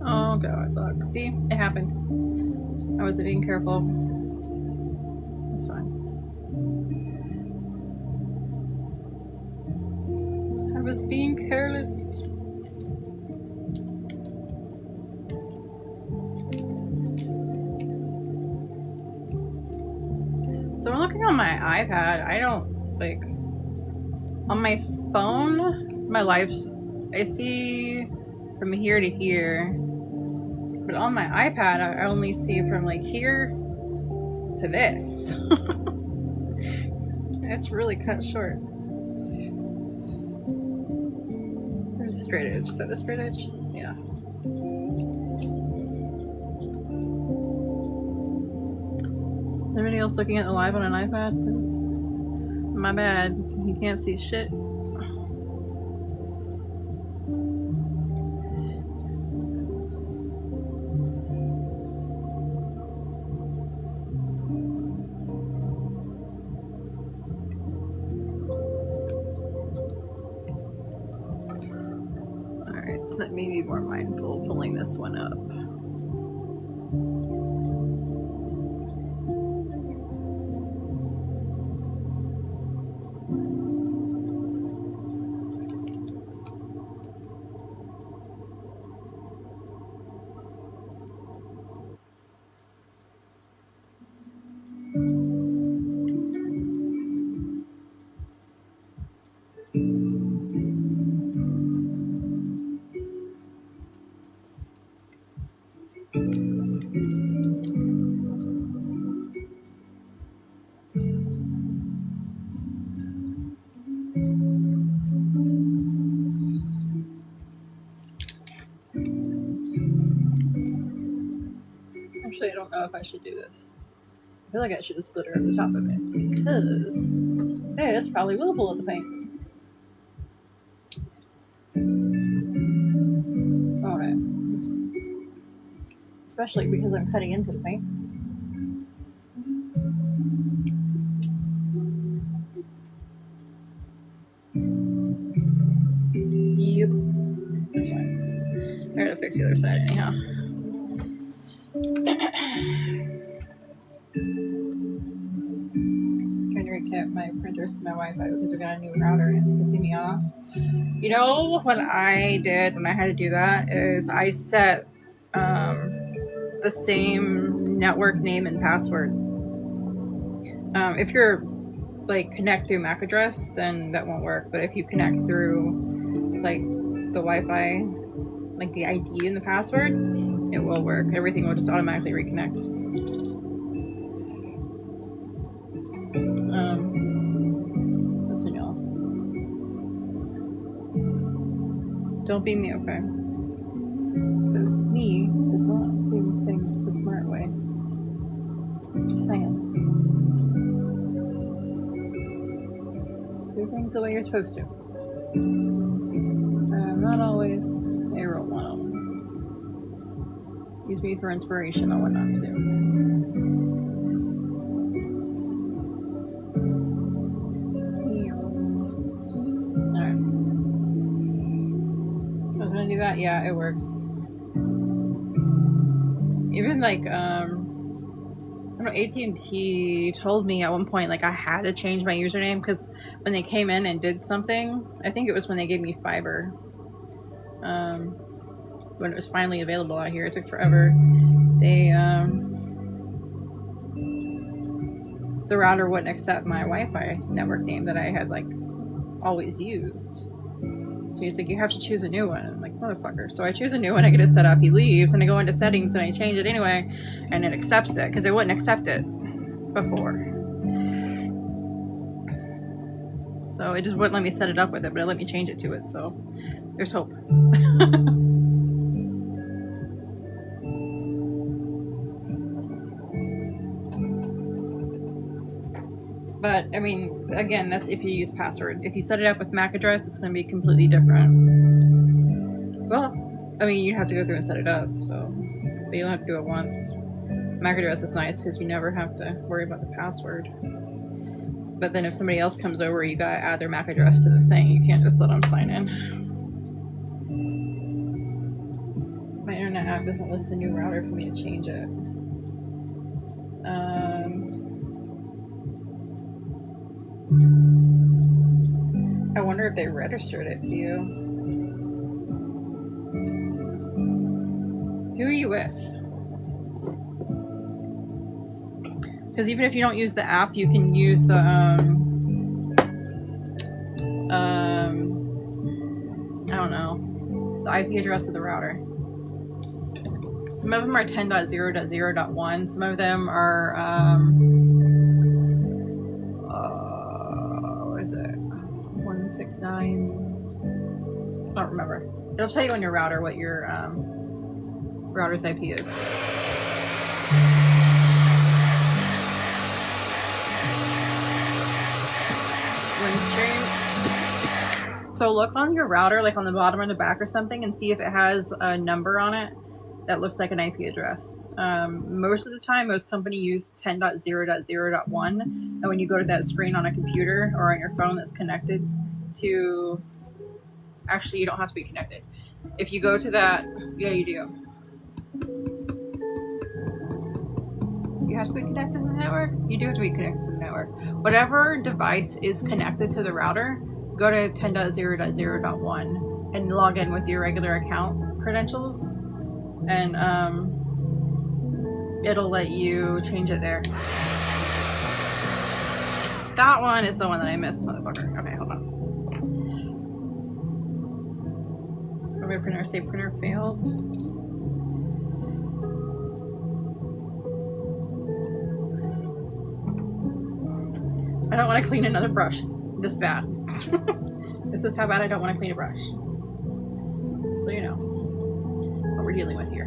Oh god, look. See? It happened. I wasn't being careful. It's fine. I was being careless. So I'm looking on my iPad. I don't, like, on my phone, my life, I see from here to here. But on my iPad, I only see from like here to this. It's really cut short. There's a straight edge. Is that the straight edge? Yeah. Is anybody else looking at the live on an iPad? 'Cause my bad. You can't see shit. Let me be more mindful pulling this one up. Actually, I don't know if I should do this. I feel like I should have split her at the top of it, because this probably will pull up the paint. Alright. Especially because I'm cutting into the paint. Yep. That's fine. I gotta fix the other side anyhow. Trying to reconnect my printers to my Wi-Fi because we got a new router and it's pissing me off. You know what I did when I had to do that is I set the same network name and password. If you're like connect through MAC address, then that won't work. But if you connect through like the Wi-Fi, like the ID and the password, it will work. Everything will just automatically reconnect. Listen, y'all. Don't be me, okay? Because me does not do things the smart way. Just saying. Do things the way you're supposed to. I'm not always a role model. Use me for inspiration on what not to do. Alright. I was gonna do that, yeah, it works. Even like, I don't know, AT&T told me at one point, like, I had to change my username because when they came in and did something, I think it was when they gave me fiber. When it was finally available out here, it took forever. They, the router wouldn't accept my Wi-Fi network name that I had, like, always used. So he's like, you have to choose a new one. I'm like, motherfucker. So I choose a new one, I get it set up, he leaves, and I go into settings and I change it anyway, and it accepts it, because it wouldn't accept it before. So it just wouldn't let me set it up with it, but it let me change it to it, so there's hope. But, I mean, again, that's if you use password. If you set it up with MAC address, it's going to be completely different. Well, I mean, you have to go through and set it up, so... But you don't have to do it once. MAC address is nice because you never have to worry about the password. But then if somebody else comes over, you gotta add their MAC address to the thing. You can't just let them sign in. My internet app doesn't list a new router for me to change it. I wonder if they registered it to you. Who are you with? Because even if you don't use the app, you can use the I don't know, the IP address of the router. Some of them are 10.0.0.1. Some of them are what is it? 169. I don't remember. It'll tell you on your router what your router's IP is. Windstream. So look on your router, like on the bottom or the back or something, and see if it has a number on it that looks like an IP address. Most of the time, most companies use 10.0.0.1, and when you go to that screen on a computer or on your phone that's connected to... Actually, you don't have to be connected. If you go to that... Yeah, you do. You have to be connected to the network? You do have to be connected to the network. Whatever device is connected to the router, go to 10.0.0.1 and log in with your regular account credentials, and it'll let you change it there. That one is the one that I missed, motherfucker. Okay, hold on. Printer, say printer failed. I don't want to clean another brush this bad. This is how bad I don't want to clean a brush. So you know what we're dealing with here.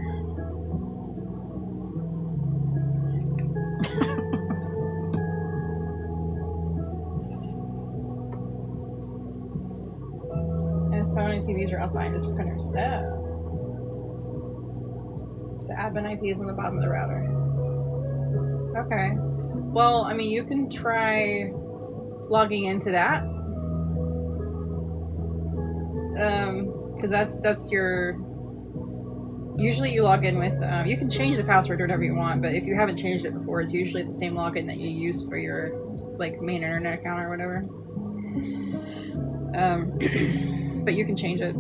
And phone and TVs are offline as printers. Oh. The admin IP is on the bottom of the router. Okay. Well, I mean, you can try logging into that. Because that's your... Usually you log in with... you can change the password or whatever you want, but if you haven't changed it before, it's usually the same login that you use for your like main internet account or whatever. But you can change it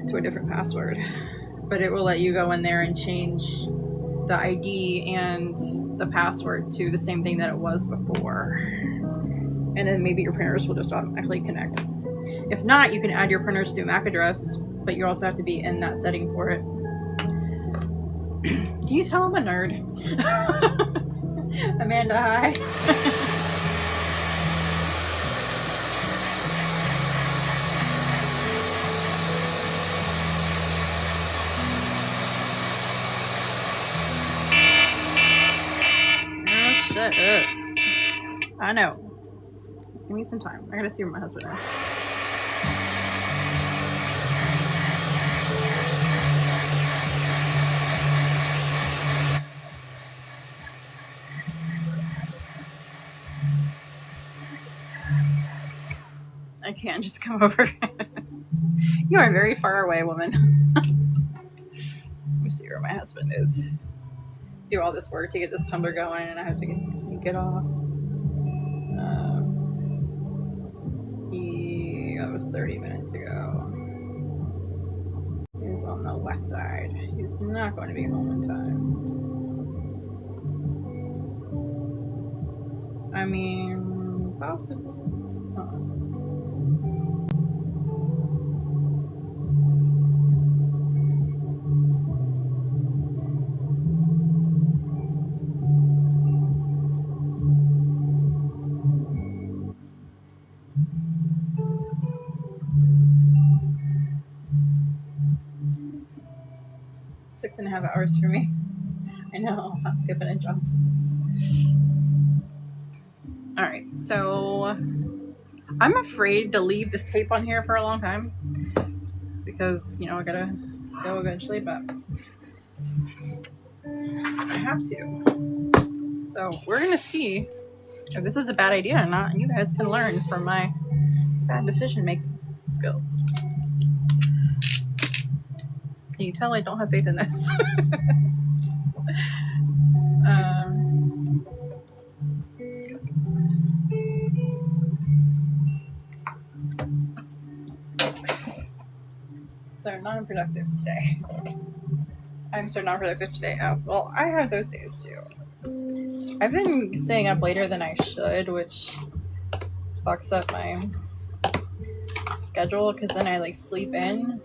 to a different password. But it will let you go in there and change the ID and the password to the same thing that it was before. And then maybe your printers will just automatically connect. If not, you can add your printers to a MAC address, but you also have to be in that setting for it. Can you tell I'm a nerd? Amanda, hi. Shut up. I know. Just give me some time. I gotta see where my husband is. I can't just come over. You are very far away, woman. Let me see where my husband is. Do all this work to get this tumbler going, and I have to get off. That was 30 minutes ago. He's on the west side. He's not going to be home in time. I mean, possibly. Huh. Six and a half hours for me. I know, I'm skipping a jump. Alright, so I'm afraid to leave this tape on here for a long time because, you know, I gotta go eventually, but I have to. So we're gonna see if this is a bad idea or not, and you guys can learn from my bad decision making skills. Can you tell I don't have faith in this? So non-productive today. I'm so non-productive today. Oh, well, I have those days too. I've been staying up later than I should, which fucks up my schedule because then I like sleep in.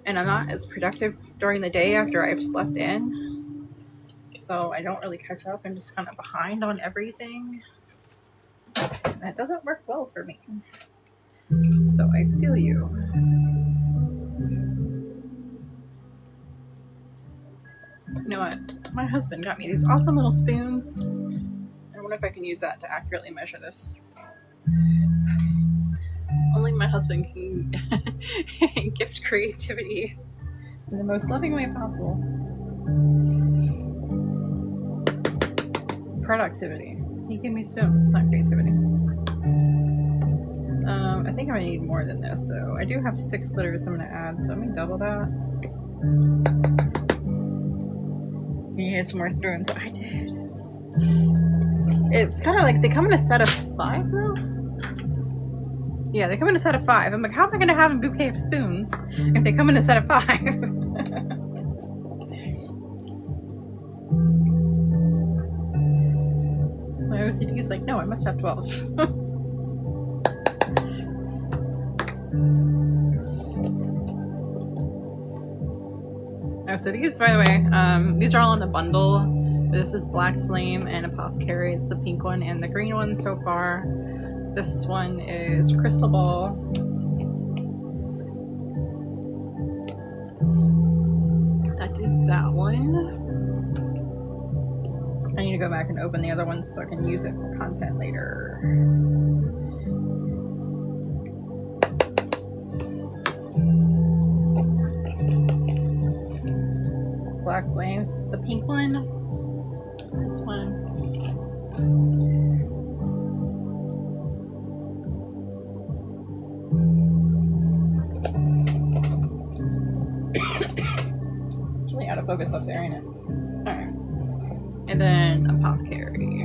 And I'm not as productive during the day after I've slept in. So I don't really catch up. I'm just kind of behind on everything. That doesn't work well for me. So I feel you. You know what? My husband got me these awesome little spoons. I wonder if I can use that to accurately measure this. Only my husband can gift creativity in the most loving way possible. Productivity. He gave me spoons, not creativity. I think I'm gonna need more than this though. I do have 6 glitters I'm gonna add, so let me double that. You needed some more spoons. I did. It's kind of like they come in a set of 5 though. Yeah, they come in a set of 5. I'm like, how am I going to have a bouquet of spoons if they come in a set of 5? My OCD is like, no, I must have 12. Oh, so these, by the way, these are all in a bundle. This is Black Flame and Apothecary. It's the pink one and the green one so far. This one is Crystal Ball. That is that one. I need to go back and open the other ones so I can use it for content later. Black Flames, the pink one. This one. It's really out of focus up there, ain't it? Alright. And then Apothecary.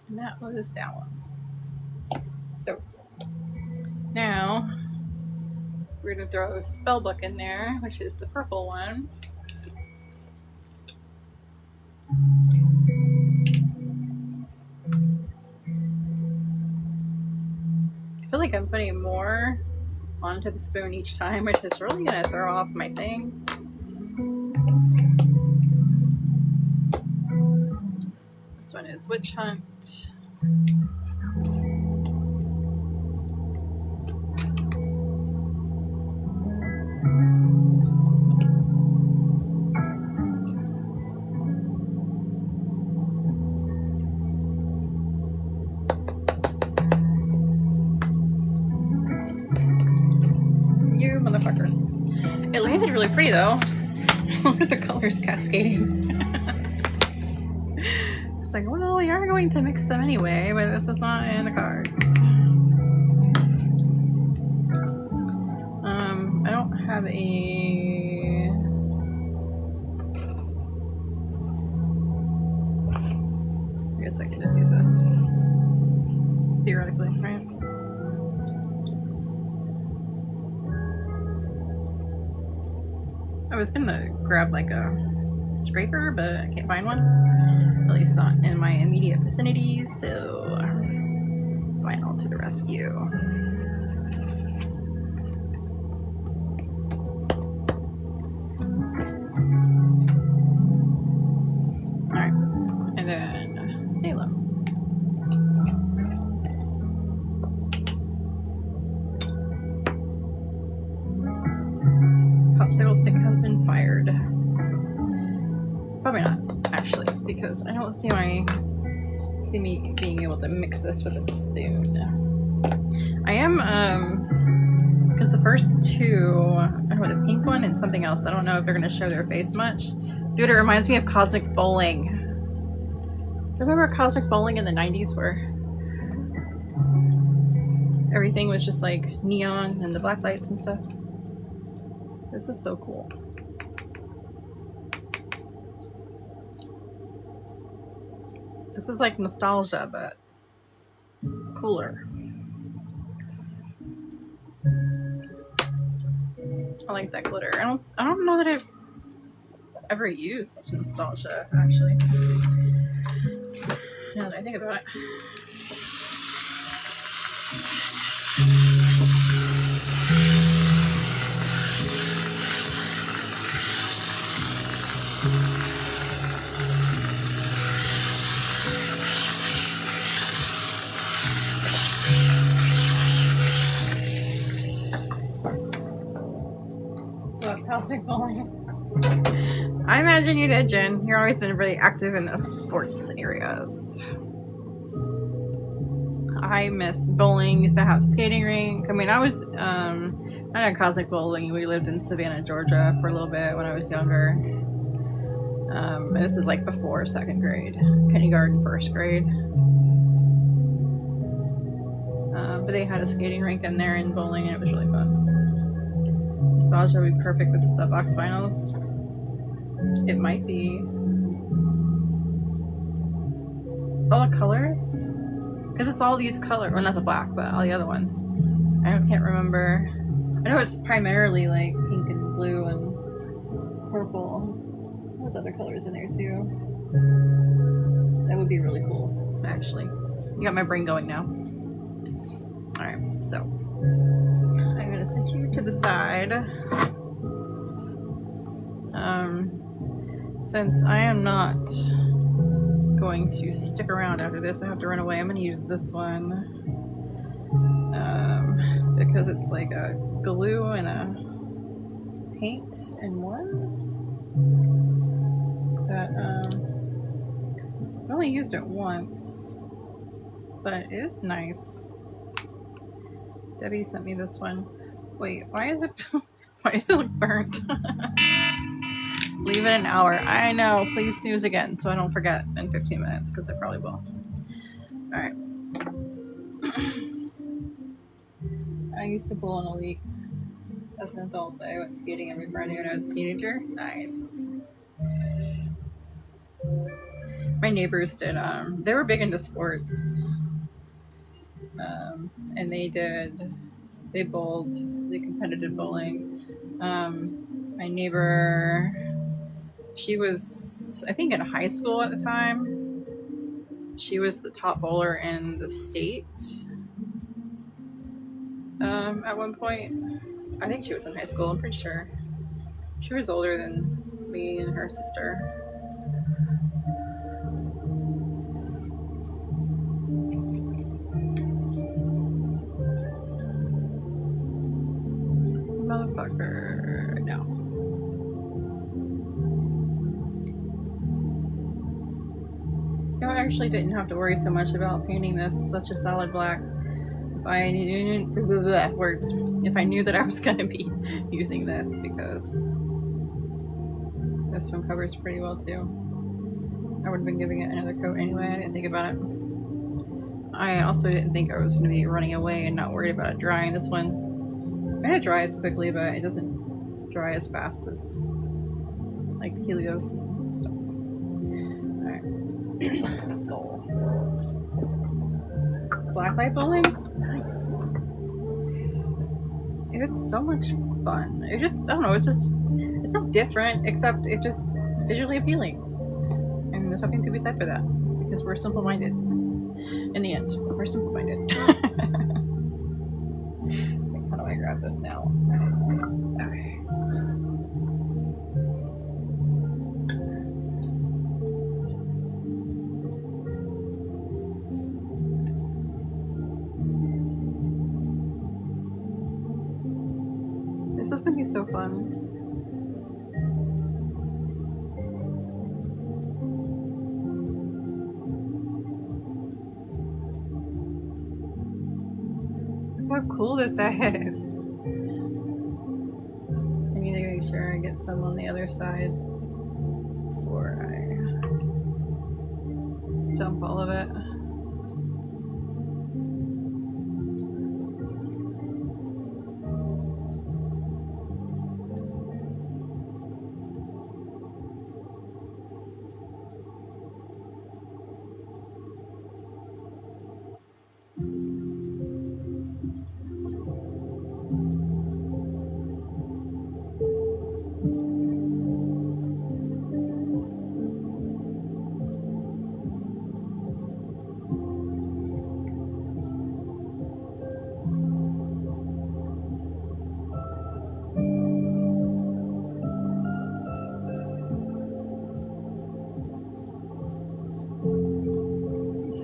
And that was that one. So now we're gonna throw Spellbook in there, which is the purple one. I feel like I'm putting more onto the spoon each time, which is really gonna throw off my thing. This one is Witch Hunt. You motherfucker. It landed really pretty though. Look at the colors cascading. It's like, well, you're going to mix them anyway, but this was not in the cards. I don't have a... I guess I can just use this. Theoretically, right? I was gonna grab like a scraper, but I can't find one. At least not in my immediate vicinity, so vinyl to the rescue. Alright, and then Salem. Popsicle stick has been fired. Probably not, actually, because I don't see me being able to mix this with a spoon. I am, because the first two, I don't know, the pink one and something else, I don't know if they're going to show their face much. Dude, it reminds me of Cosmic Bowling. Remember Cosmic Bowling in the 90s where everything was just like neon and the black lights and stuff? This is so cool. This is like nostalgia, but cooler. I like that glitter. I don't know that I've ever used nostalgia, actually. Now that I think about it. Cosmic Bowling. I imagine you did, Jen. You've always been really active in those sports areas. I miss bowling. Used to have skating rink. I mean, I had Cosmic Bowling. We lived in Savannah, Georgia for a little bit when I was younger. And this is like before 2nd grade, kindergarten, 1st grade. But they had a skating rink in there and bowling, and it was really fun. Nostalgia would be perfect with the Stub Box vinyls. It might be. All the colors? Because it's all these colors. Well, not the black, but all the other ones. I can't remember. I know it's primarily like pink and blue and purple. There's other colors in there too. That would be really cool, actually. You got my brain going now. Alright, so I'm gonna send you to the side. Since I am not going to stick around after this, I have to run away. I'm gonna use this one because it's like a glue and a paint in one. That I only used it once, but it is nice. Debbie sent me this one. Wait, why is it why does it look burnt? Leave it an hour. I know. Please snooze again so I don't forget in 15 minutes, because I probably will. Alright. I used to blow on a leak as an adult. I went skating every Friday when I was a teenager. Nice. My neighbors did, they were big into sports. And they bowled, they competitive bowling. My neighbor, she was, I think in high school at the time, she was the top bowler in the state. At one point, I think she was in high school, I'm pretty sure. She was older than me and her sister. Motherfucker, no. You know, I actually didn't have to worry so much about painting this such a solid black. If I knew that I was going to be using this, because this one covers pretty well too. I would have been giving it another coat anyway. I didn't think about it. I also didn't think I was going to be running away and not worried about it drying. This one, it dries quickly, but it doesn't dry as fast as like the Helios and stuff. Alright, let's go. Blacklight bowling? Nice. It's so much fun. It just, I don't know, it's not different, except it's visually appealing. And there's something to be said for that, because we're simple-minded. In the end, we're simple-minded. How do I grab this now? Okay. This is gonna be so fun. Look how cool this is. I need to make sure I get some on the other side before I dump all of it.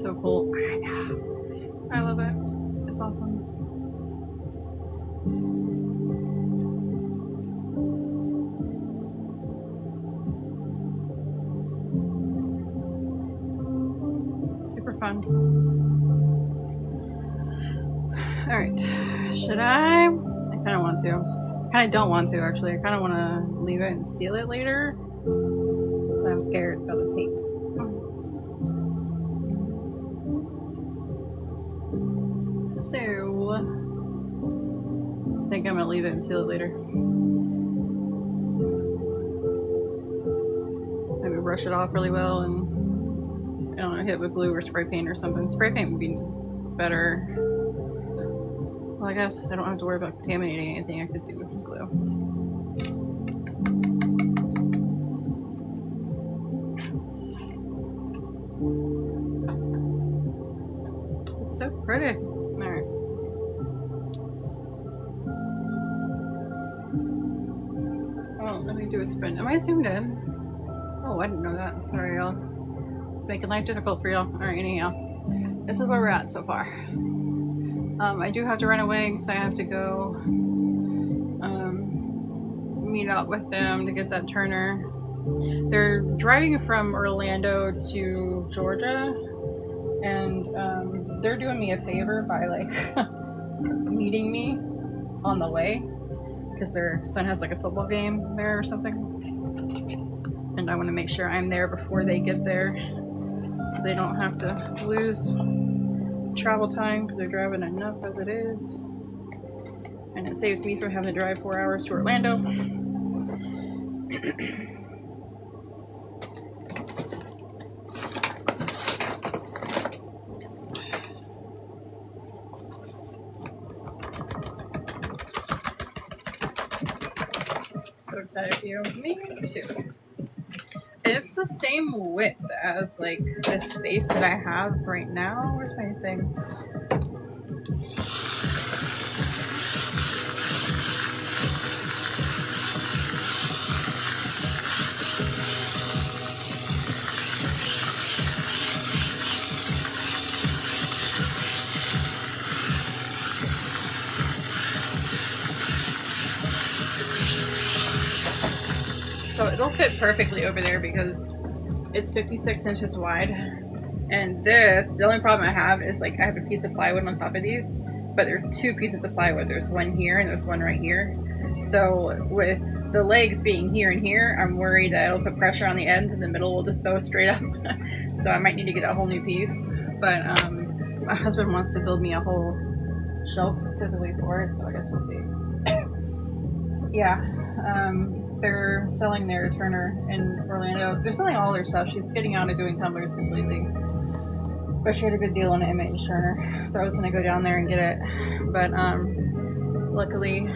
So cool. I love it. It's awesome. Super fun. Alright. Should I? I kind of want to. I kind of don't want to, actually. I kind of want to leave it and seal it later. But I'm scared about the tape. So, I think I'm gonna leave it and seal it later. Maybe brush it off really well and, I don't know, hit it with glue or spray paint or something. Spray paint would be better. Well, I guess I don't have to worry about contaminating anything. I could do with glue. It's so pretty. Alright. do a spin. Am I zoomed in? Oh, I didn't know that. Sorry, y'all. It's making life difficult for y'all. Alright, anyhow. This is where we're at so far. I do have to run away because I have to go meet up with them to get that Turner. They're driving from Orlando to Georgia, and they're doing me a favor by like meeting me on the way because their son has like a football game there or something, and I want to make sure I'm there before they get there so they don't have to lose travel time because they're driving enough as it is, and it saves me from having to drive 4 hours to Orlando. So excited for you. Me too. It's the same width as like the space that I have right now. Where's my thing? So it'll fit perfectly over there because it's 56 inches wide. And this, the only problem I have is like I have a piece of plywood on top of these, but there's two pieces of plywood. There's one here and there's one right here. So with the legs being here and here, I'm worried that it'll put pressure on the ends and the middle will just bow straight up. So I might need to get a whole new piece. But my husband wants to build me a whole shelf specifically for it, so I guess we'll see. Yeah. They're selling their Turner in Orlando. They're selling all their stuff. She's getting out of doing tumblers completely. But she had a good deal on an image Turner. So I was gonna go down there and get it. But luckily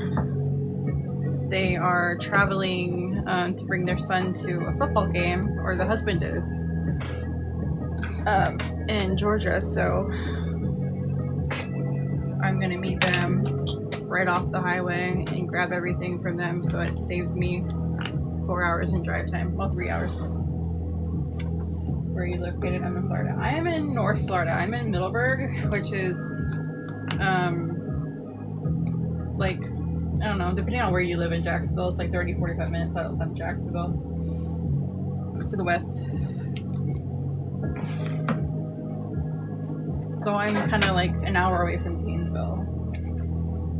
they are traveling to bring their son to a football game, or the husband is, in Georgia. So I'm gonna meet them right off the highway and grab everything from them, so it saves me 4 hours in drive time. Well, 3 hours. Where are you located? I'm in Florida. I am in North Florida. I'm in Middleburg, which is like, I don't know, depending on where you live in Jacksonville, it's like 30-45 minutes outside of Jacksonville to the west. So I'm kind of like an hour away from Gainesville.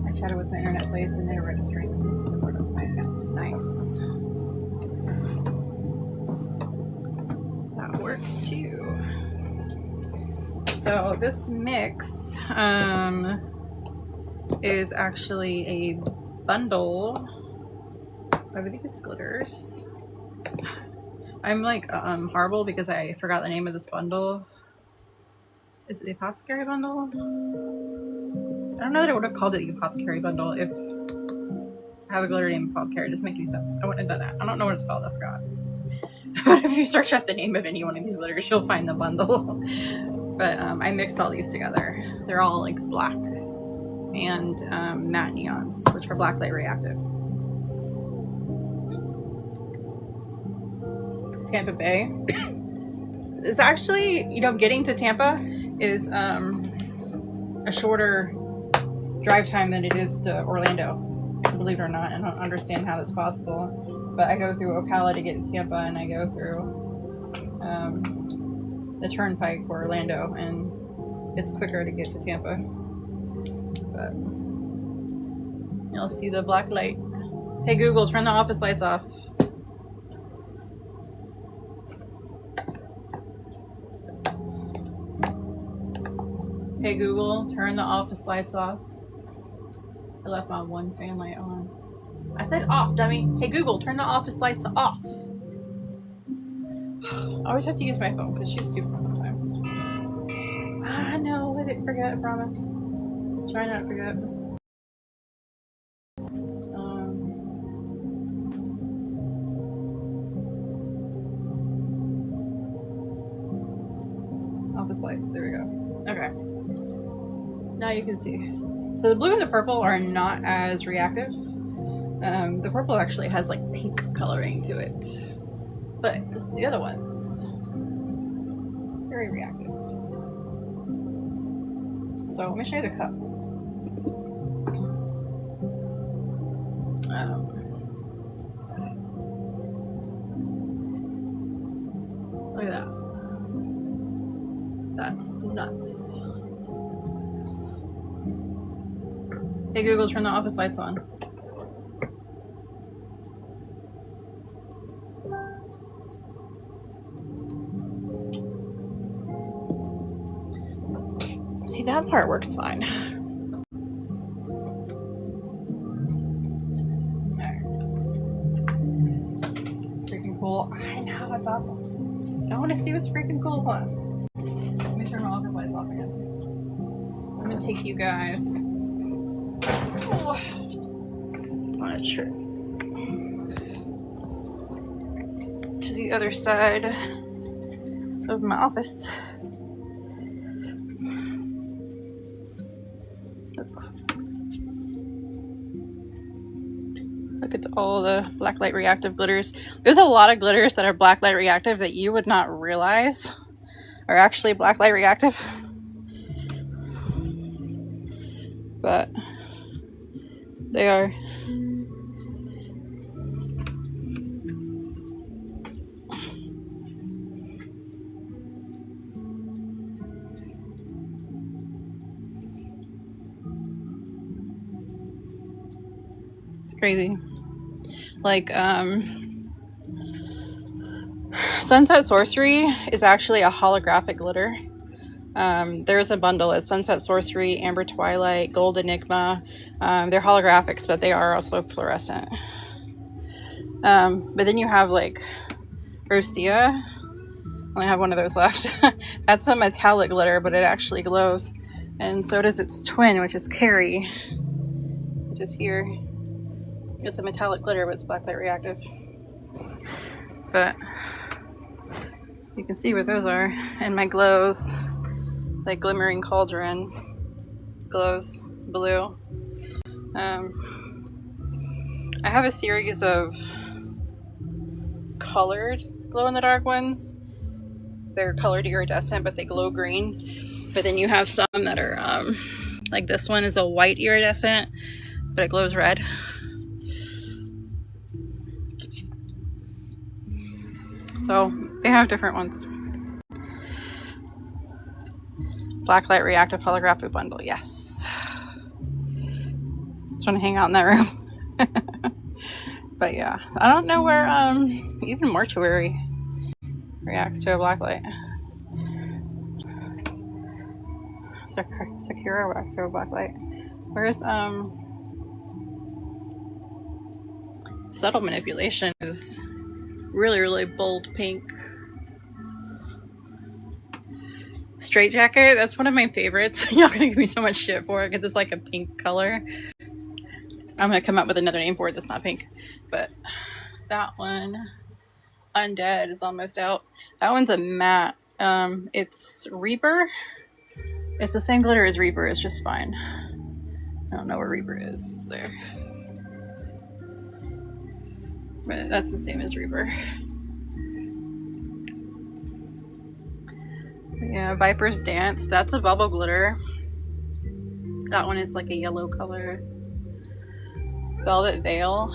I chatted with my internet place and they're registering the board of my account. Nice. That works too. So this mix is actually a bundle of these glitters. I'm like horrible because I forgot the name of this bundle. Is it the Apothecary Bundle? I don't know that I would have called it the Apothecary Bundle if I have a glitter named Apothecary. It doesn't make any sense. I wouldn't have done that. I don't know what it's called. I forgot. But if you search up the name of any one of these glitters, you'll find the bundle. But I mixed all these together. They're all like black and matte neons, which are black light reactive. Tampa Bay. It's actually, you know, getting to Tampa is a shorter drive time than it is to Orlando, believe it or not. I don't understand how that's possible, but I go through Ocala to get to Tampa, and I go through the turnpike for Orlando, and it's quicker to get to Tampa. But you'll see the black light. Hey Google, turn the office lights off. Hey Google, turn the office lights off. I left my one fan light on. I said off, dummy. Hey Google, turn the office lights off. I always have to use my phone because she's stupid sometimes. I know, I didn't forget, I promise. Try not to forget. Office lights, there we go. Okay. Now you can see. So the blue and the purple are not as reactive. The purple actually has like pink coloring to it, but the other ones, very reactive. So let me show you the cup. Look at that. That's nuts. Hey Google, turn the office lights on. See, that part works fine. Freaking cool. I know, it's awesome. I want to see what's freaking cool about it. Let me turn my office lights off again. I'm gonna take you guys on a trip to the other side of my office. Look at all the blacklight reactive glitters. There's a lot of glitters that are blacklight reactive that you would not realize are actually blacklight reactive. But they are. It's crazy. Like, Sunset Sorcery is actually a holographic glitter. There's a bundle at Sunset Sorcery, Amber Twilight, Gold Enigma. They're holographics, but they are also fluorescent. But then you have like Rosea. I only have one of those left. That's a metallic glitter, but it actually glows. And so does its twin, which is Carrie, which is here. It's a metallic glitter, but it's blacklight reactive. But you can see what those are. And my glows, like Glimmering Cauldron, glows blue. I have a series of colored glow-in-the-dark ones. They're colored iridescent, but they glow green. But then you have some that are, like this one is a white iridescent, but it glows red. So they have different ones. Blacklight reactive holographic bundle, yes. Just want to hang out in that room. But yeah, I don't know where even Mortuary reacts to a blacklight. Sakura reacts to a blacklight. Where's Subtle Manipulation is really bold pink. Straight Jacket, that's one of my favorites. Y'all gonna give me so much shit for it because it's like a pink color. I'm gonna come up with another name for it that's not pink. But that one, Undead, is almost out. That one's a matte. It's Reaper. It's the same glitter as Reaper, it's just fine. I don't know where Reaper is. It's there. But that's the same as Reaper. Yeah, Viper's Dance. That's a bubble glitter. That one is like a yellow color. Velvet Veil.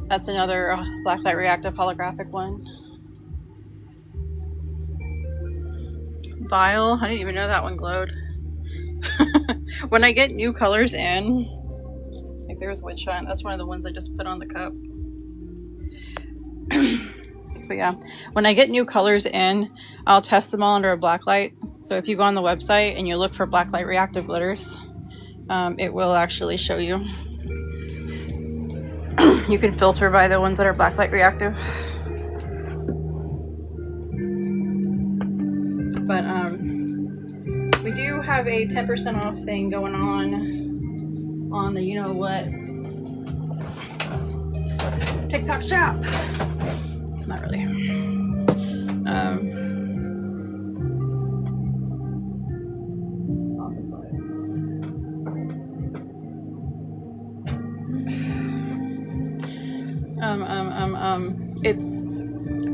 That's another blacklight reactive holographic one. Vial. I didn't even know that one glowed. When I get new colors in, like there's Witch Hunt. That's one of the ones I just put on the cup. But yeah, when I get new colors in, I'll test them all under a blacklight. So if you go on the website and you look for blacklight reactive glitters, it will actually show you. You can filter by the ones that are blacklight reactive. But we do have a 10% off thing going on the you know what TikTok shop. Not really. Its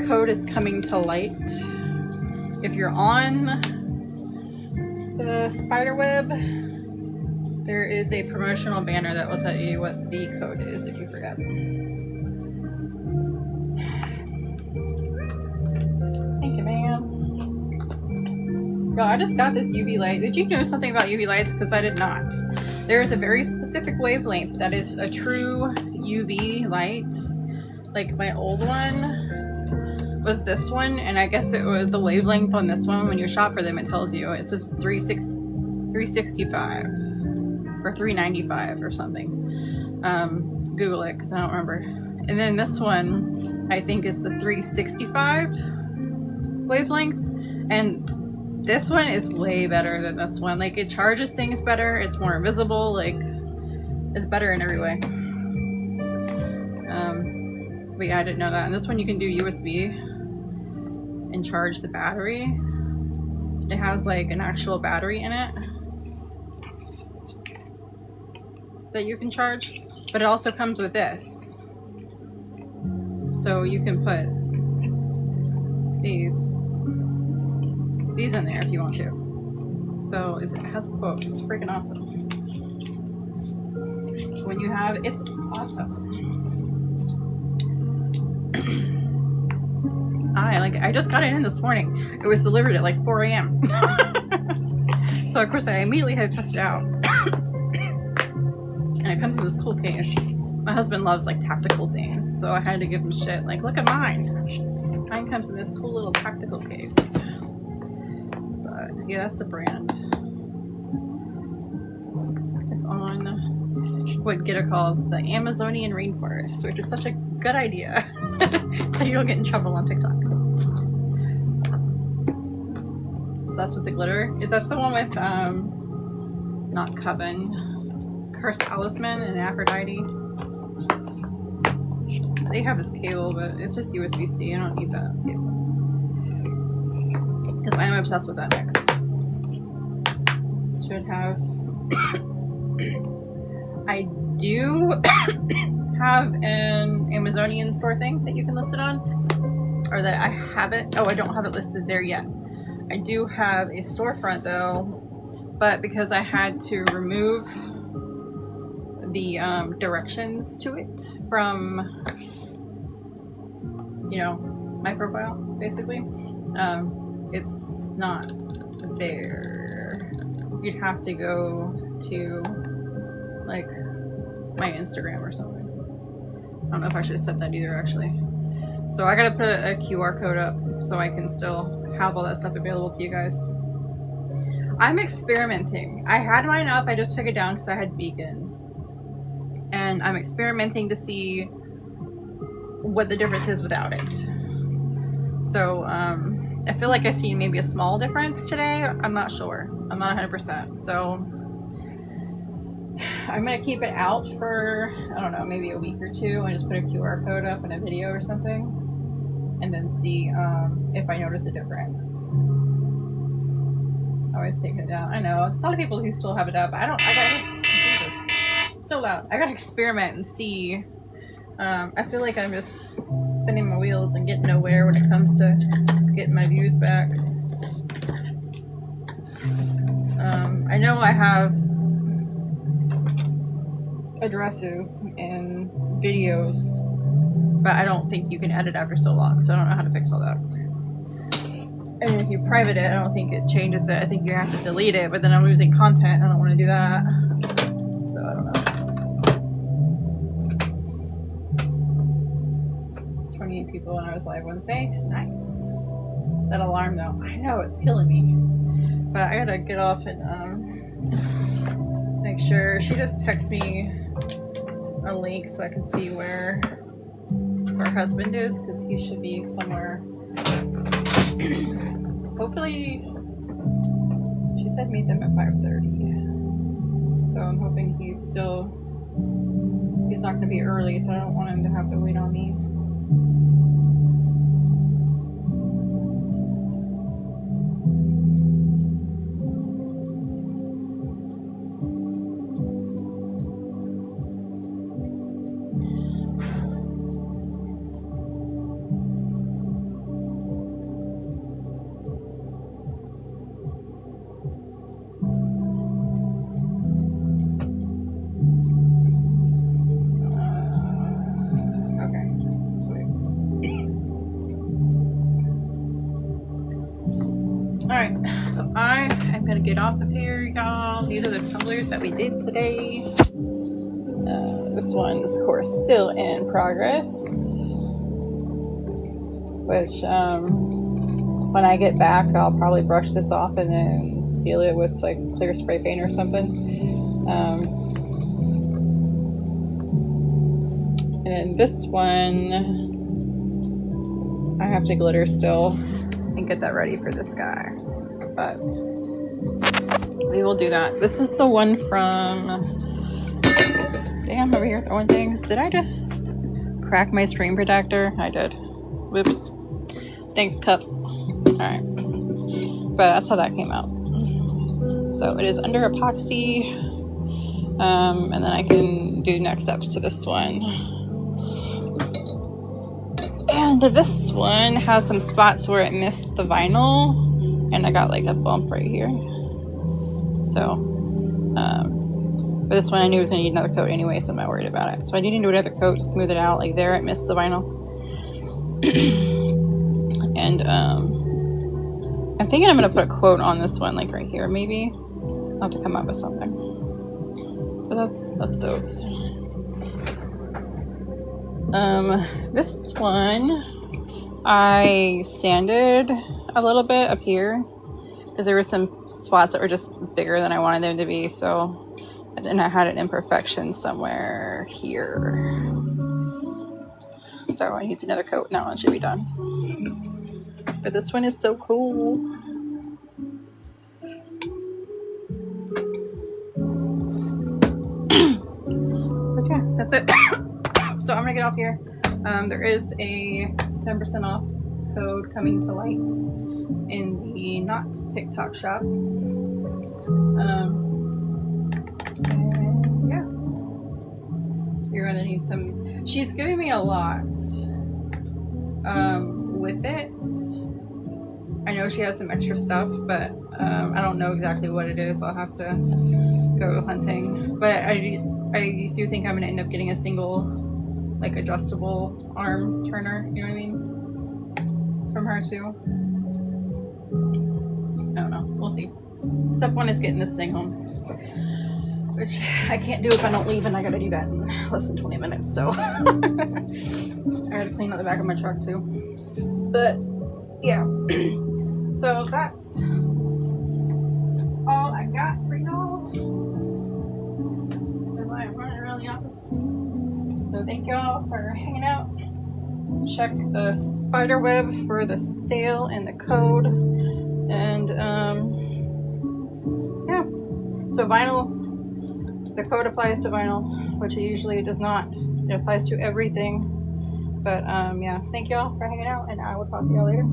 code is coming to light. If you're on the spider web, there is a promotional banner that will tell you what the code is if you forget. Thank you, ma'am. Yo, I just got this UV light. Did you know something about UV lights? Because I did not. There is a very specific wavelength that is a true UV light. Like my old one was this one, and I guess it was the wavelength on this one. When you shop for them, it tells you it says 365 or 395 or something. Google it because I don't remember. And then this one I think is the 365 wavelength, and this one is way better than this one. Like, it charges things better, it's more visible, like it's better in every way. But yeah, I didn't know that. And this one you can do USB and charge the battery. It has like an actual battery in it that you can charge, but it also comes with this, so you can put these in there if you want to. So it has a quote. It's freaking awesome. So when you have, it's awesome. I just got it in this morning. It was delivered at like 4 a.m. So of course I immediately had to test it out. And it comes in this cool case. My husband loves like tactical things, so I had to give him shit. Like, look at mine. Mine comes in this cool little tactical case. But yeah, that's the brand. It's on what Gitta calls the Amazonian rainforest, which is such a good idea. So you don't get in trouble on TikTok. So that's with the glitter. Is that the one with not Coven, Cursed Talisman and Aphrodite? They have this cable, but it's just USB-C. I don't need that cable because I am obsessed with that mix. Should have. I do have an Amazonian store thing that you can list it on, or that I have it. Oh, I don't have it listed there yet. I do have a storefront though, but because I had to remove the directions to it from, you know, my profile, basically, it's not there. You'd have to go to like my Instagram or something. I don't know if I should have said that either, actually. So I gotta put a QR code up so I can still have all that stuff available to you guys. I'm experimenting. I had mine up, I just took it down because I had vegan. And I'm experimenting to see what the difference is without it. So I feel like I see maybe a small difference today. I'm not sure. I'm not 100%. So I'm gonna keep it out for, I don't know, maybe a week or two and just put a QR code up in a video or something, and then see if I notice a difference. I always take it down. I know, it's a lot of people who still have it up. I gotta, Jesus, so loud. I gotta experiment and see. I feel like I'm just spinning my wheels and getting nowhere when it comes to getting my views back. I know I have addresses and videos, but I don't think you can edit after so long, so I don't know how to fix all that. And if you private it, I don't think it changes it. I think you have to delete it, but then I'm losing content. I don't want to do that, so I don't know. 28 people when I was live Wednesday. Nice. That alarm though, I know it's killing me, but I gotta get off and make sure. She just texted me a link so I can see where her husband is, because he should be somewhere. Hopefully, she said meet them at 5:30. So I'm hoping he's not going to be early, so I don't want him to have to wait on me. to get off of here, y'all. These are the tumblers that we did today. This one is, of course, still in progress. Which, when I get back, I'll probably brush this off and then seal it with like clear spray paint or something. And then this one, I have to glitter still and get that ready for this guy. But we will do that. This is the one from, damn, over here throwing things. Did I just crack my screen protector? I did. Whoops. Thanks, cup. Alright. But that's how that came out. So it is under epoxy. And then I can do next steps to this one. And this one has some spots where it missed the vinyl. And I got like a bump right here. So, but this one I knew was going to need another coat anyway, so I'm not worried about it. So I need to do another coat to smooth it out. Like there, it missed the vinyl. And I'm thinking I'm going to put a quote on this one, like right here, maybe. I'll have to come up with something. But that's those. This one I sanded a little bit up here because there were some spots that were just bigger than I wanted them to be. So, and then I had an imperfection somewhere here. So I need another coat now and it should be done. But this one is so cool. But yeah, that's it. So I'm gonna get off here. There is a 10% off code coming to light in the Not TikTok shop. And yeah, you're gonna need some. She's giving me a lot with it. I know she has some extra stuff, but I don't know exactly what it is. I'll have to go hunting. But I do think I'm gonna end up getting a single, like, adjustable arm turner. You know what I mean? From her too. I don't know. We'll see. Step one is getting this thing home, which I can't do if I don't leave, and I gotta do that in less than 20 minutes. So I gotta clean out the back of my truck too. But yeah. So that's all I got for y'all. I'm running around the office. So thank y'all for hanging out. Check the spider web for the sale and the code. And yeah. So vinyl, the code applies to vinyl, which it usually does not. It applies to everything. But yeah, thank y'all for hanging out, and I will talk to y'all later.